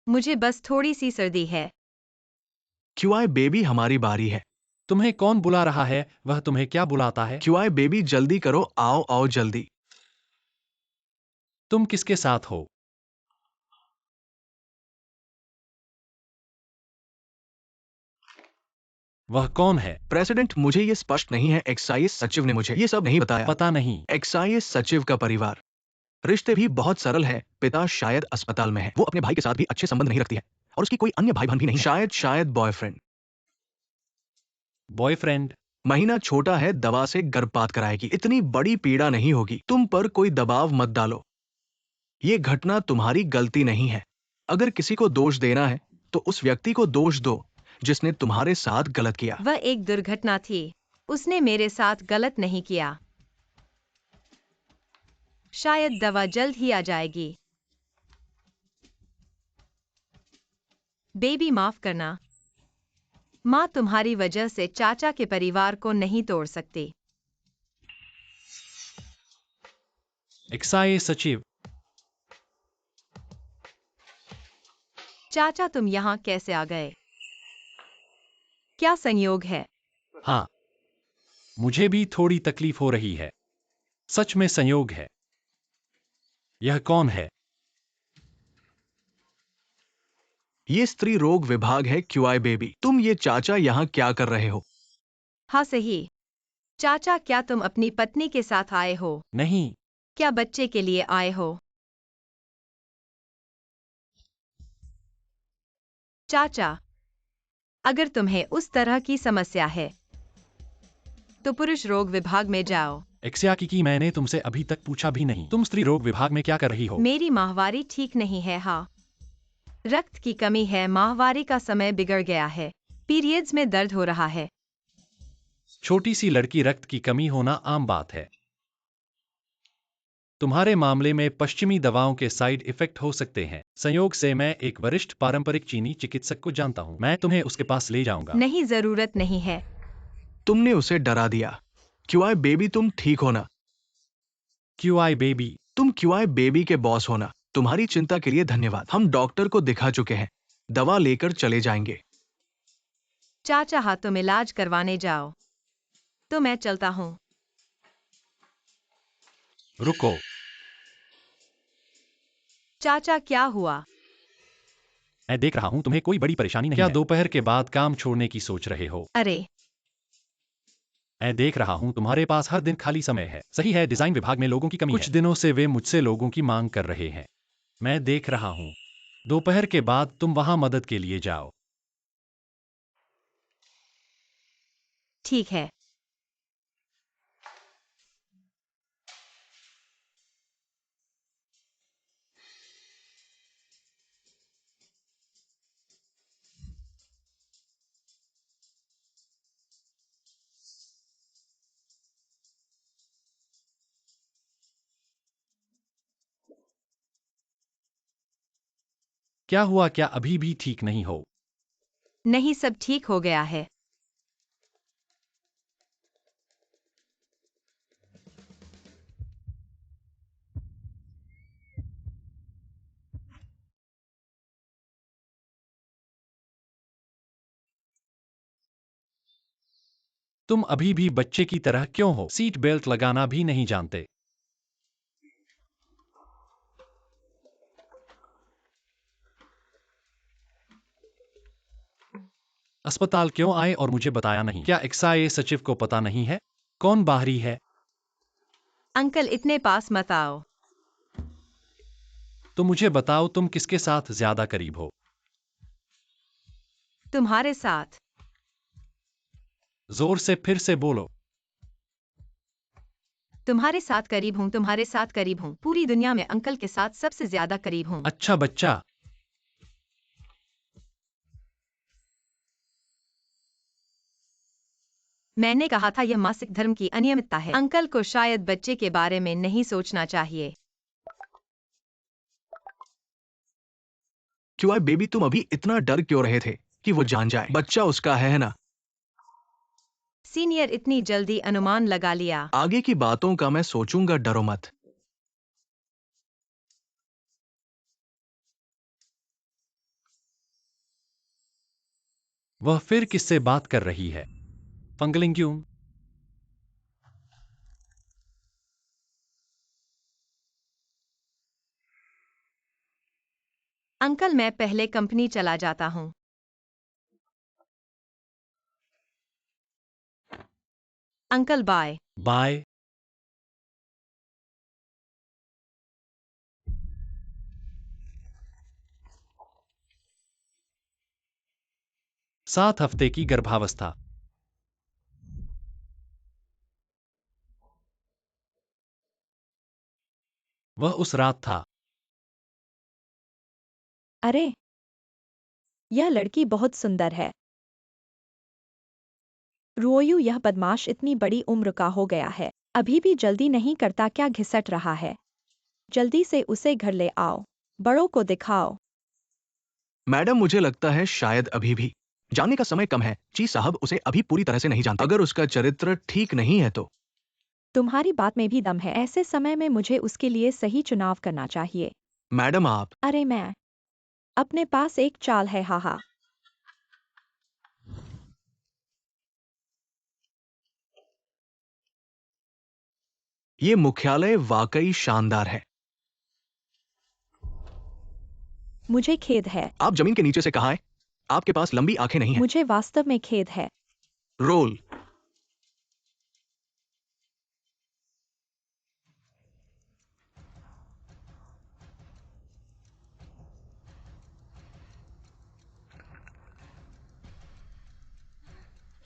मुझे बस थोड़ी सी सर्दी है। क्यूआई बेबी, हमारी बारी है। तुम्हें कौन बुला रहा है? वह तुम्हें क्या बुलाता है? क्यूआई बेबी, जल्दी करो, आओ आओ जल्दी। तुम किसके साथ हो? वह कौन है? प्रेसिडेंट, मुझे ये स्पष्ट नहीं है। एक्साइज सचिव ने मुझे ये सब नहीं बताया। पता नहीं। एक्साइज सचिव का परिवार रिश्ते भी बहुत सरल है। पिता शायद अस्पताल में है। वो अपने भाई के साथ भी अच्छे संबंध नहीं रखती है और उसकी कोई अन्य भाई बहन भी नहीं है। शायद बॉयफ्रेंड। बॉयफ्रेंड? महीना छोटा है, दवा से गर्भपात कराएगी। इतनी बड़ी पीड़ा नहीं होगी। तुम पर कोई दबाव मत डालो। ये घटना तुम्हारी गलती नहीं है। अगर किसी को दोष देना है तो उस व्यक्ति को दोष दो जिसने तुम्हारे साथ गलत किया। वह एक दुर्घटना थी। उसने मेरे साथ गलत नहीं किया। शायद दवा जल्द ही आ जाएगी। बेबी, माफ करना। माँ तुम्हारी वजह से चाचा के परिवार को नहीं तोड़ सकती। एक्साइज सचिव। चाचा, तुम यहाँ कैसे आ गए? क्या संयोग है? हाँ, मुझे भी थोड़ी तकलीफ हो रही है। सच में संयोग है। यह कौन है? ये स्त्री रोग विभाग है क्यूआई बेबी। तुम ये चाचा यहाँ क्या कर रहे हो? हाँ सही। चाचा, क्या तुम अपनी पत्नी के साथ आए हो? नहीं, क्या बच्चे के लिए आए हो? चाचा, अगर तुम्हें उस तरह की समस्या है तो पुरुष रोग विभाग में जाओ। एक्सयाकी की मैंने तुमसे अभी तक पूछा भी नहीं। तुम स्त्री रोग विभाग में क्या कर रही हो? मेरी माहवारी ठीक नहीं है। हाँ, रक्त की कमी है, माहवारी का समय बिगड़ गया है, पीरियड्स में दर्द हो रहा है। छोटी सी लड़की, रक्त की कमी होना आम बात है। तुम्हारे मामले में पश्चिमी दवाओं के साइड इफेक्ट हो सकते हैं। संयोग से मैं एक वरिष्ठ पारंपरिक चीनी चिकित्सक को जानता हूँ। मैं तुम्हें उसके पास ले जाऊंगा। नहीं, जरूरत नहीं है। तुमने उसे डरा दिया। क्यूआई बेबी, तुम ठीक होना। क्यूआई बेबी, तुम क्यूआई बेबी के बॉस होना। तुम्हारी चिंता के लिए धन्यवाद। हम डॉक्टर को दिखा चुके हैं, दवा लेकर चले जाएंगे। चाचा, हाँ, तुम इलाज करवाने जाओ तो मैं चलता हूँ। रुको। चाचा, क्या हुआ? मैं देख रहा हूँ तुम्हें कोई बड़ी परेशानी नहीं है। क्या दोपहर के बाद काम छोड़ने की सोच रहे हो? अरे, मैं देख रहा हूँ तुम्हारे पास हर दिन खाली समय है। सही है, डिजाइन विभाग में लोगों की कमी है। कुछ दिनों से वे मुझसे लोगों की मांग कर रहे हैं। मैं देख रहा हूँ। दोपहर के बाद तुम वहां मदद के लिए जाओ। ठीक है। क्या हुआ? क्या अभी भी ठीक नहीं हो? नहीं, सब ठीक हो गया है। तुम अभी भी बच्चे की तरह क्यों हो? सीट बेल्ट लगाना भी नहीं जानते। अस्पताल क्यों आए और मुझे बताया नहीं? क्या एक्साए सचिव को पता नहीं है? कौन बाहरी है? अंकल, इतने पास मत आओ। तो मुझे बताओ, तुम किसके साथ ज्यादा करीब हो? तुम्हारे साथ। जोर से फिर से बोलो। तुम्हारे साथ करीब हूँ, तुम्हारे साथ करीब हूँ, पूरी दुनिया में अंकल के साथ सबसे ज्यादा करीब हूँ। अच्छा बच्चा। मैंने कहा था यह मासिक धर्म की अनियमितता है। अंकल को शायद बच्चे के बारे में नहीं सोचना चाहिए। क्यूआई बेबी, तुम अभी इतना डर क्यों रहे थे कि वो जान जाए? बच्चा उसका है ना? सीनियर, इतनी जल्दी अनुमान लगा लिया। आगे की बातों का मैं सोचूंगा, डरो मत। वह फिर किससे बात कर रही है? फंगलिंग्यूम। अंकल, मैं पहले कंपनी चला जाता हूँ। Uncle, bye. बाय। सात हफ्ते की गर्भावस्था। वह उस रात था। अरे, यह लड़की बहुत सुंदर है। रोयू, यह बदमाश इतनी बड़ी उम्र का हो गया है, अभी भी जल्दी नहीं करता। क्या घिसट रहा है? जल्दी से उसे घर ले आओ, बड़ों को दिखाओ। मैडम, मुझे लगता है शायद अभी भी जाने का समय कम है। जी साहब उसे अभी पूरी तरह से नहीं जानते। अगर उसका चरित्र ठीक नहीं है तो। तुम्हारी बात में भी दम है। ऐसे समय में मुझे उसके लिए सही चुनाव करना चाहिए। मैडम आप। अरे, मैं अपने पास एक चाल है, हाहा। ये मुख्यालय वाकई शानदार है। मुझे खेद है। आप जमीन के नीचे से कहाँ आए? आपके पास लंबी आंखें नहीं हैं। मुझे वास्तव में खेद है। रोल।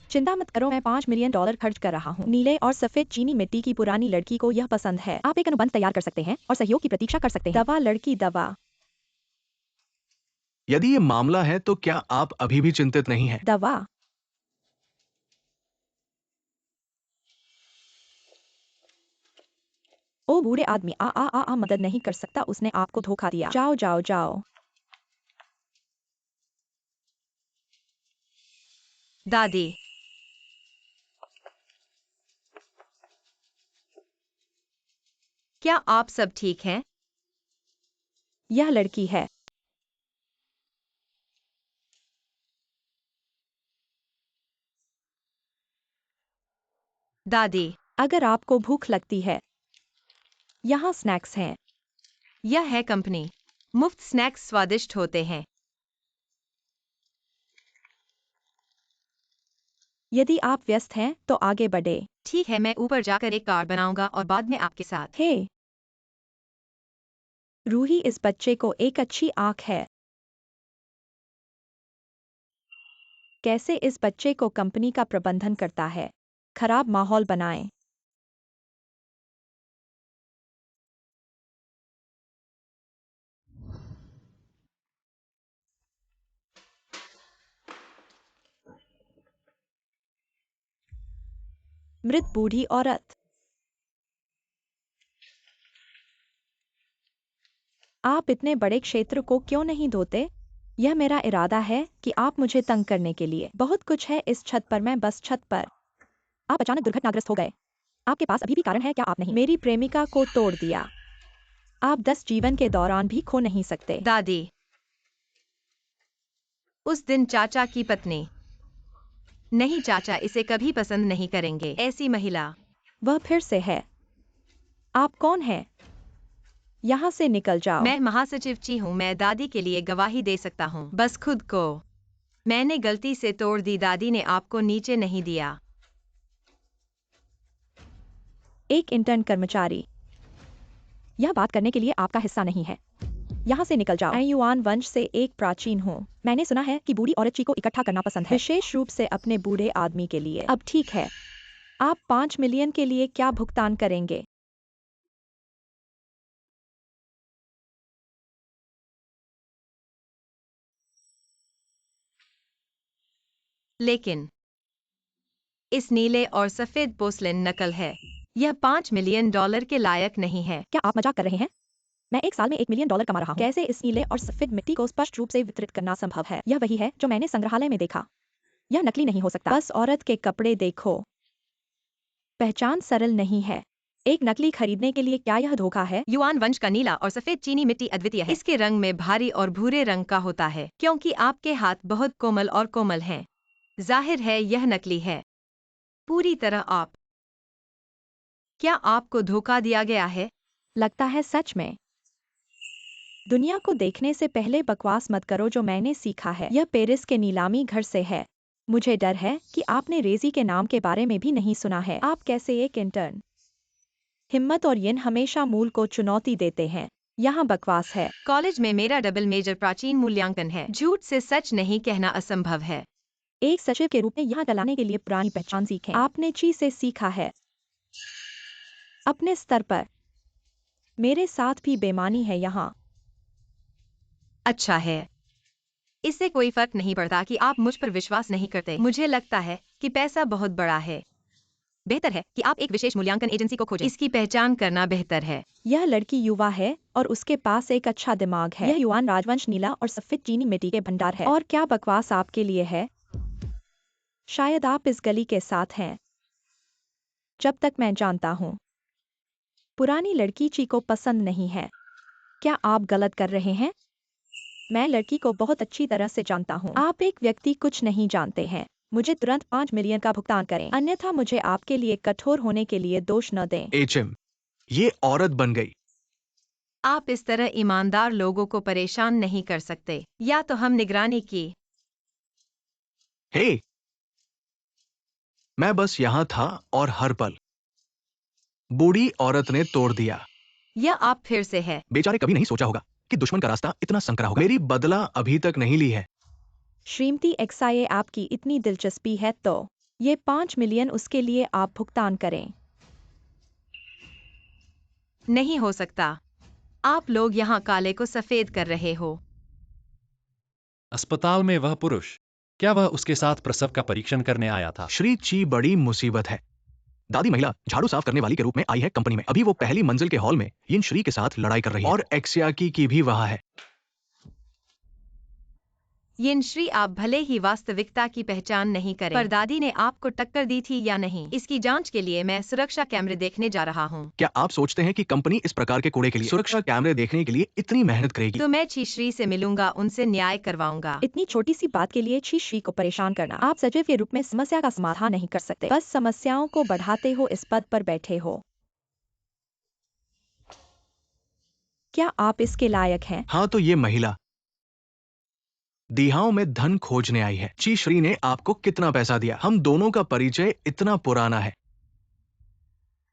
चिंता मत करो, मैं $5 मिलियन खर्च कर रहा हूँ। नीले और सफेद चीनी मिट्टी की पुरानी लड़की को यह पसंद है। आप एक अनुबंध तैयार कर सकते हैं और सहयोग की प्रतीक्षा कर सकते हैं। दवा लड़की दवा। यदि ये मामला है तो क्या आप अभी भी चिंतित नहीं हैं? दवा। ओ बूढ़े आदमी, आ मदद नहीं कर सकता, उसने आपको धोखा दिया। जाओ जाओ जाओ। दादी, क्या आप सब ठीक हैं? यह लड़की है। दादी, अगर आपको भूख लगती है, यहाँ स्नैक्स हैं। यह है कंपनी। मुफ्त स्नैक्स स्वादिष्ट होते हैं। यदि आप व्यस्त हैं तो आगे बढ़े। ठीक है, मैं ऊपर जाकर एक कार्ड बनाऊंगा और बाद में आपके साथ। हे रूही, इस बच्चे को एक अच्छी आंख है। कैसे इस बच्चे को कंपनी का प्रबंधन करता है। खराब माहौल बनाएं। मृत बूढ़ी औरत। आप इतने बड़े क्षेत्र को क्यों नहीं धोते? यह मेरा इरादा है कि आप मुझे तंग करने के लिए। बहुत कुछ है इस छत पर, मैं बस छत पर। आप अचानक दुर्घटनाग्रस्त हो गए। आपके पास अभी भी कारण है क्या? आप नहीं। मेरी प्रेमिका को तोड़ दिया। आप 10 जीवन के दौरान भी खो नहीं सकते। दादी, उस दिन चाचा की पत्नी। नहीं, चाचा इसे कभी पसंद नहीं करेंगे। ऐसी महिला। वह फिर से है। आप कौन हैं? यहाँ से निकल जाओ। मैं महासचिव ची हूँ, मैं दादी के लिए गवाही दे सकता हूँ। बस खुद को। मैंने गलती से तोड़ दी, दादी ने आपको नीचे नहीं दिया। एक इंटर्न कर्मचारी। यह बात करने के लिए आपका हिस्सा नहीं है। यहाँ से निकल जाओ। मैं युआन वंश से एक प्राचीन हूँ। मैंने सुना है कि बूढ़ी औरत ची को इकट्ठा करना पसंद है, विशेष रूप से अपने बूढ़े आदमी के लिए। अब ठीक है, आप 5 मिलियन के लिए क्या भुगतान करेंगे? लेकिन इस नीले और सफेद पोर्सलेन नकल है। यह $5 मिलियन के लायक नहीं है। क्या आप मजाक कर रहे हैं? मैं एक साल में $1 मिलियन कमा रहा हूँ। कैसे इस नीले और सफेद मिट्टी को स्पष्ट रूप से वितरित करना संभव है? यह वही है जो मैंने संग्रहालय में देखा। यह नकली नहीं हो सकता। बस औरत के कपड़े देखो। पहचान सरल नहीं है। एक नकली खरीदने के लिए क्या यह धोखा है? युआन वंश का नीला और सफेद चीनी मिट्टी अद्वितीय है। इसके रंग में भारी और भूरे रंग का होता है, क्योंकि आपके हाथ बहुत कोमल और कोमल हैं। जाहिर है यह नकली है। पूरी तरह आप। क्या आपको धोखा दिया गया है? लगता है सच में। दुनिया को देखने से पहले बकवास मत करो। जो मैंने सीखा है, यह पेरिस के नीलामी घर से है। मुझे डर है कि आपने रेजी के नाम के बारे में भी नहीं सुना है। आप कैसे एक इंटर्न। हिम्मत और यिन हमेशा मूल को चुनौती देते हैं। यहाँ बकवास है। कॉलेज में मेरा डबल मेजर प्राचीन मूल्यांकन है। झूठ से सच नहीं कहना असंभव है। एक सचिव के रूप में यहाँ चलाने के लिए पुरानी पहचान सीखें। आपने ची से सीखा है। अपने स्तर पर। मेरे साथ भी बेमानी है यहाँ। अच्छा है। इससे कोई फर्क नहीं पड़ता कि आप मुझ पर विश्वास नहीं करते। मुझे लगता है कि पैसा बहुत बड़ा है। बेहतर है कि आप एक विशेष मूल्यांकन एजेंसी को खोजें। इसकी पहचान करना बेहतर है। यह लड़की युवा है और उसके पास एक अच्छा दिमाग है। यह युआन राजवंश नीला और सफेद चीनी मिट्टी के भंडार है। और क्या बकवास आपके लिए है? शायद आप इस गली के साथ हैं। जब तक मैं जानता हूँ, पुरानी लड़की ची को पसंद नहीं है। क्या आप गलत कर रहे हैं? मैं लड़की को बहुत अच्छी तरह से जानता हूँ। आप एक व्यक्ति कुछ नहीं जानते हैं। मुझे तुरंत 5 मिलियन का भुगतान करें, अन्यथा मुझे आपके लिए कठोर होने के लिए दोष न दें। एचएम, ये औरत बन गई। आप इस तरह ईमानदार लोगों को परेशान नहीं कर सकते। या तो हम निगरानी की। हे, मैं बस यहां था और हर पल बूढ़ी औरत ने तोड़ दिया। या आप फिर से है। बेचारे कभी नहीं सोचा होगा कि दुश्मन का रास्ता इतना संकरा होगा। मेरी बदला अभी तक नहीं ली है। श्रीमती एक्साये आपकी इतनी दिलचस्पी है तो ये 5 मिलियन उसके लिए आप भुगतान करें। नहीं हो सकता। आप लोग यहाँ काले को सफेद कर रहे हो। अस्पताल में वह पुरुष, क्या वह उसके साथ प्रसव का परीक्षण करने आया था? श्री ची बड़ी मुसीबत है। दादी महिला झाड़ू साफ करने वाली के रूप में आई है कंपनी में। अभी वो पहली मंजिल के हॉल में यिन श्री के साथ लड़ाई कर रही है और एक्सियाकी की भी वहां है। यिन श्री, आप भले ही वास्तविकता की पहचान नहीं करें, पर दादी ने आपको टक्कर दी थी या नहीं, इसकी जांच के लिए मैं सुरक्षा कैमरे देखने जा रहा हूँ। क्या आप सोचते हैं कि कंपनी इस प्रकार के कूड़े के लिए सुरक्षा कैमरे देखने के लिए इतनी मेहनत करेगी? तो मैं ची श्री से मिलूंगा, उनसे न्याय करवाऊंगा। इतनी छोटी सी बात के लिए छी श्री को परेशान करना। आप सचिव के रूप में समस्या का समाधान नहीं कर सकते, बस समस्याओं को बढ़ाते हो इस पद पर बैठे हो। क्या आप इसके लायक हैं? हाँ, तो ये महिला दिहाओं में धन खोजने आई है। ची श्री ने आपको कितना पैसा दिया? हम दोनों का परिचय इतना पुराना है।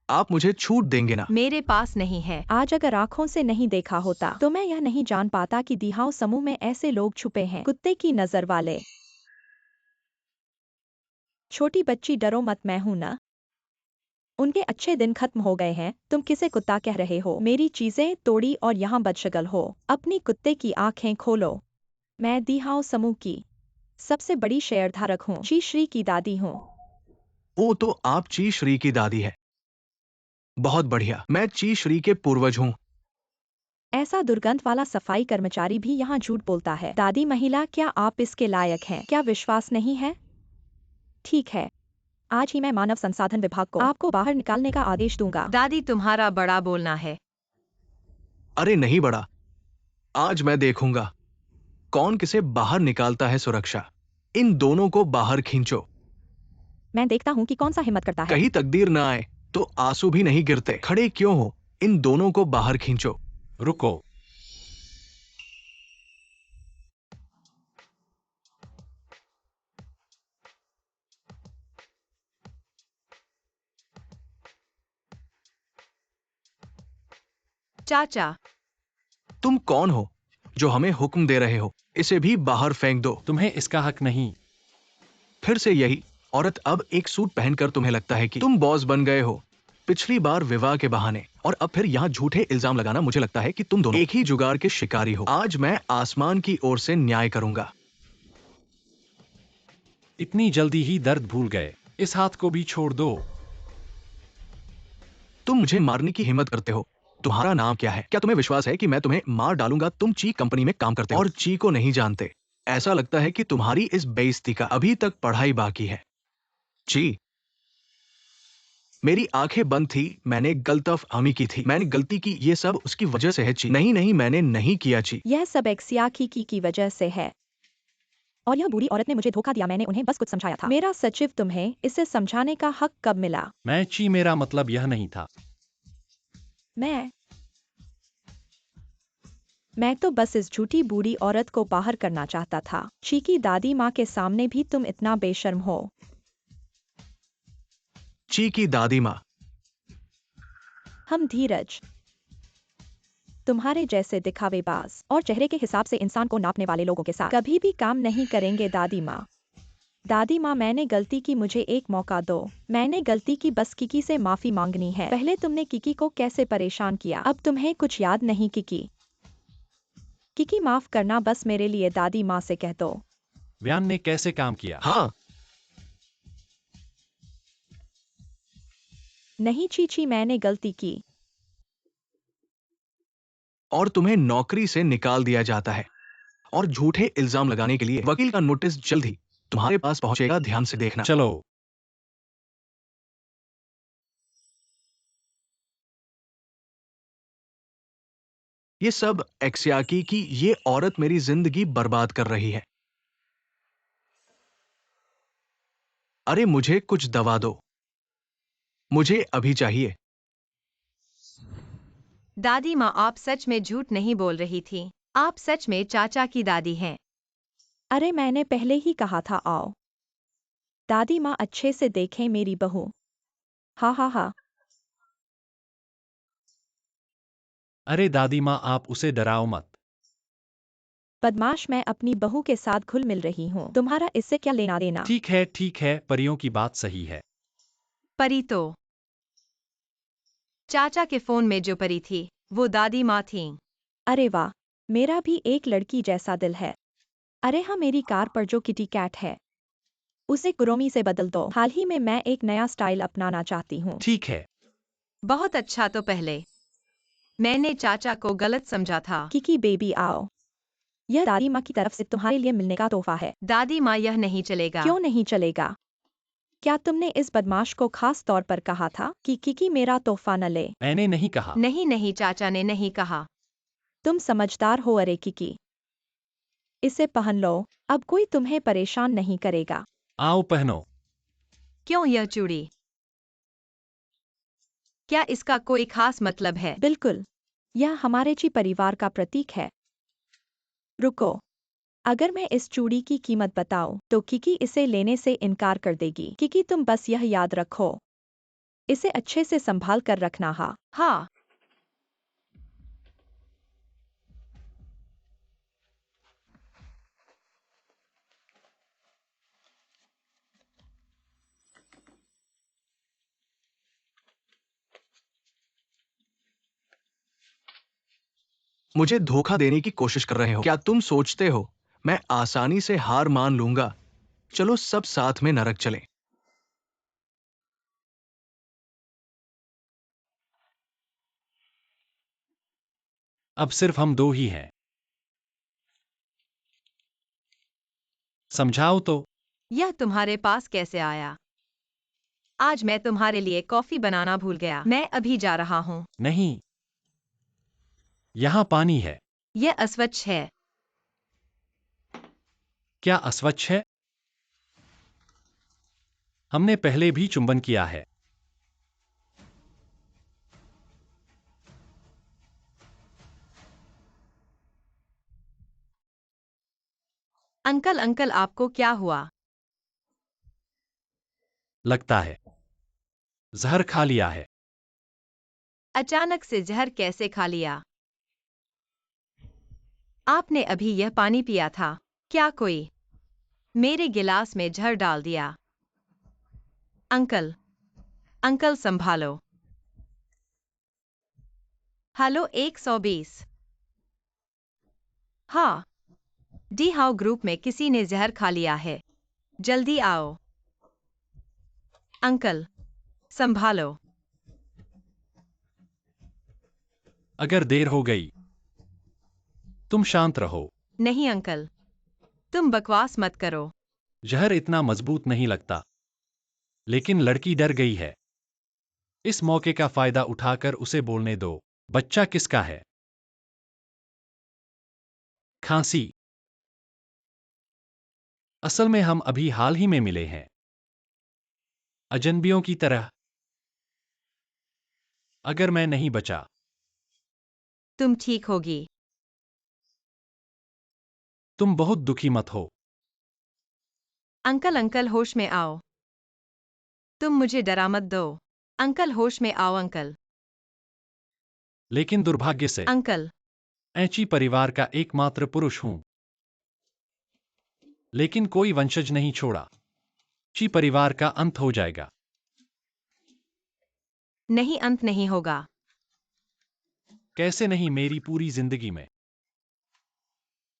आप मुझे छूट देंगे ना? मेरे पास नहीं है। आज अगर आंखों से नहीं देखा होता तो मैं यह नहीं जान पाता कि दिहाओ समूह में ऐसे लोग छुपे हैं, कुत्ते की नजर वाले। छोटी बच्ची, डरो मत, मैं हूं ना। उनके अच्छे दिन खत्म हो गए हैं। तुम किसे कुत्ता कह रहे हो? मेरी चीजें तोड़ी और यहाँ बदशगल हो। अपनी कुत्ते की आंखें खोलो। मैं दिहाओ समूह की सबसे बड़ी शेयरधारक हूँ। ची श्री की दादी हूँ। ओ, तो आप ची श्री की दादी है। बहुत बढ़िया। मैं ची श्री के पूर्वज हूँ। ऐसा दुर्गंध वाला सफाई कर्मचारी भी यहाँ झूठ बोलता है। दादी महिला, क्या आप इसके लायक हैं? क्या विश्वास नहीं है? ठीक है, आज ही मैं मानव संसाधन विभाग को आपको बाहर निकालने का आदेश दूंगा। दादी, तुम्हारा बड़ा बोलना है। अरे नहीं बड़ा, आज मैं देखूंगा कौन किसे बाहर निकालता है। सुरक्षा, इन दोनों को बाहर खींचो। मैं देखता हूँ कि कौन सा हिम्मत करता है। कहीं तकदीर ना आए तो आंसू भी नहीं गिरते। खड़े क्यों हो? इन दोनों को बाहर खींचो। रुको। चाचा, तुम कौन हो जो हमें हुक्म दे रहे हो? इसे भी बाहर फेंक दो। तुम्हें इसका हक नहीं। फिर से यही औरत। अब एक सूट पहनकर तुम्हें लगता है कि तुम बॉस बन गए हो। पिछली बार विवाह के बहाने और अब फिर यहाँ झूठे इल्जाम लगाना। मुझे लगता है कि तुम दोनों एक ही जुगाड़ के शिकारी हो। आज मैं आसमान की ओर से न्याय करूंगा। इतनी जल्दी ही दर्द भूल गए। इस हाथ को भी छोड़ दो। तुम मुझे मारने की हिम्मत करते हो? तुम्हारा नाम क्या है? क्या तुम्हें विश्वास है कि मैं तुम्हें मार डालूंगा? तुम ची कंपनी में काम करते हो और ची को नहीं जानते। ऐसा लगता है कि तुम्हारी इस बेइज्जती का अभी तक पढ़ाई बाकी है। ची, मेरी आंखें बंद थी। मैंने गलतफहमी की थी। मैंने गलती की। ये सब उसकी वजह से है ची। नहीं नहीं, मैंने नहीं किया ची। यह सब एक्सियाकी की वजह से है और यह बूढ़ी औरत ने मुझे धोखा दिया। मैंने उन्हें बस कुछ समझाया था। मेरा सचिव, तुम्हें इसे समझाने का हक कब मिला? मैं ची, मेरा मतलब यह नहीं था। मैं तो बस इस झूठी बूढ़ी औरत को बाहर करना चाहता था। ची की दादी माँ के सामने भी तुम इतना बेशर्म हो। ची की दादी माँ, हम धीरज, तुम्हारे जैसे दिखावेबाज और चेहरे के हिसाब से इंसान को नापने वाले लोगों के साथ कभी भी काम नहीं करेंगे। दादी माँ, दादी माँ, मैंने गलती की, मुझे एक मौका दो। मैंने गलती की, बस किकी से माफी मांगनी है। पहले तुमने किकी को कैसे परेशान किया, अब तुम्हें कुछ याद नहीं। किकी, माफ करना बस मेरे लिए। दादी माँ से कह दो। व्यान ने कैसे काम किया? हाँ, नहीं चीची, मैंने गलती की। और तुम्हें नौकरी से निकाल दिया जाता है और झूठे इल्जाम लगाने के लिए वकील का नोटिस जल्द ही तुम्हारे पास पहुंचेगा। ध्यान से देखना। चलो। ये सब एक्सियाकी की ये औरत मेरी जिंदगी बर्बाद कर रही है। अरे मुझे कुछ दवा दो, मुझे अभी चाहिए। दादी माँ, आप सच में झूठ नहीं बोल रही थी। आप सच में चाचा की दादी हैं। अरे मैंने पहले ही कहा था आओ। दादी माँ अच्छे से देखें मेरी बहू। हा हा हा। अरे दादी माँ, आप उसे डराओ मत। बदमाश, मैं अपनी बहू के साथ घुल मिल रही हूँ, तुम्हारा इससे क्या लेना देना। ठीक है, परियों की बात सही है। परी तो चाचा के फोन में जो परी थी वो दादी माँ थी। अरे वाह, मेरा भी एक लड़की जैसा दिल है। अरे हाँ, मेरी कार पर जो किटी कैट है उसे कुरोमी से बदल दो। हाल ही में मैं एक नया स्टाइल अपनाना चाहती हूँ। ठीक है। बहुत अच्छा। तो पहले मैंने चाचा को गलत समझा था। किकी बेबी आओ, यह दादी माँ की तरफ से तुम्हारे लिए मिलने का तोहफा है। दादी माँ, यह नहीं चलेगा। क्यों नहीं चलेगा? क्या तुमने इस बदमाश को खास तौर पर कहा था कि किकी मेरा तोहफा न ले? मैंने नहीं कहा। नहीं, चाचा ने नहीं कहा। तुम समझदार हो। अरे किकी, इसे पहन लो, अब कोई तुम्हें परेशान नहीं करेगा। आओ पहनो। क्यों यह चूड़ी? क्या इसका कोई खास मतलब है? बिल्कुल, यह हमारे ची परिवार का प्रतीक है। रुको, अगर मैं इस चूड़ी की कीमत बताऊं तो किकी इसे लेने से इनकार कर देगी। किकी, तुम बस यह याद रखो, इसे अच्छे से संभाल कर रखना। हाँ। मुझे धोखा देने की कोशिश कर रहे हो। क्या तुम सोचते हो मैं आसानी से हार मान लूंगा? चलो सब साथ में नरक चलें। अब सिर्फ हम दो ही हैं। समझाओ तो। यह तुम्हारे पास कैसे आया? आज मैं तुम्हारे लिए कॉफी बनाना भूल गया। मैं अभी जा रहा हूँ। नहीं, यहाँ पानी है। यह अस्वच्छ है। क्या अस्वच्छ है? हमने पहले भी चुंबन किया है। अंकल, आपको क्या हुआ? लगता है जहर खा लिया है। अचानक से जहर कैसे खा लिया? आपने अभी यह पानी पिया था। क्या कोई मेरे गिलास में जहर डाल दिया? अंकल, अंकल संभालो। हेलो 120। हाँ, डी हाउ ग्रुप में किसी ने जहर खा लिया है। जल्दी आओ। अंकल, संभालो। अगर देर हो गई, तुम शांत रहो। नहीं अंकल, तुम बकवास मत करो। जहर इतना मजबूत नहीं लगता, लेकिन लड़की डर गई है। इस मौके का फायदा उठाकर उसे बोलने दो। बच्चा किसका है? खांसी। असल में हम अभी हाल ही में मिले हैं, अजनबियों की तरह। अगर मैं नहीं बचा, तुम ठीक होगी। तुम बहुत दुखी मत हो। अंकल, होश में आओ। तुम मुझे डरा मत दो। अंकल, होश में आओ अंकल। लेकिन दुर्भाग्य से अंकल, ऐची परिवार का एकमात्र पुरुष हूं। लेकिन कोई वंशज नहीं छोड़ा। ची परिवार का अंत हो जाएगा। नहीं, अंत नहीं होगा। कैसे नहीं? मेरी पूरी जिंदगी में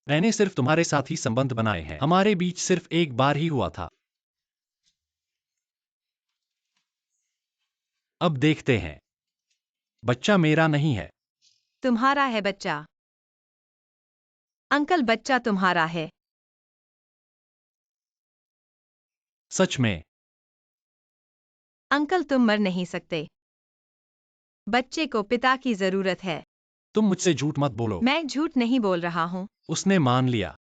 मैंने सिर्फ तुम्हारे साथ ही संबंध बनाए हैं। हमारे बीच सिर्फ एक बार ही हुआ था। अब देखते हैं। बच्चा मेरा नहीं है। तुम्हारा है बच्चा। अंकल, बच्चा तुम्हारा है। सच में। अंकल, तुम मर नहीं सकते। बच्चे को पिता की जरूरत है। तुम मुझसे झूठ मत बोलो। मैं झूठ नहीं बोल रहा हूँ। उसने मान लिया।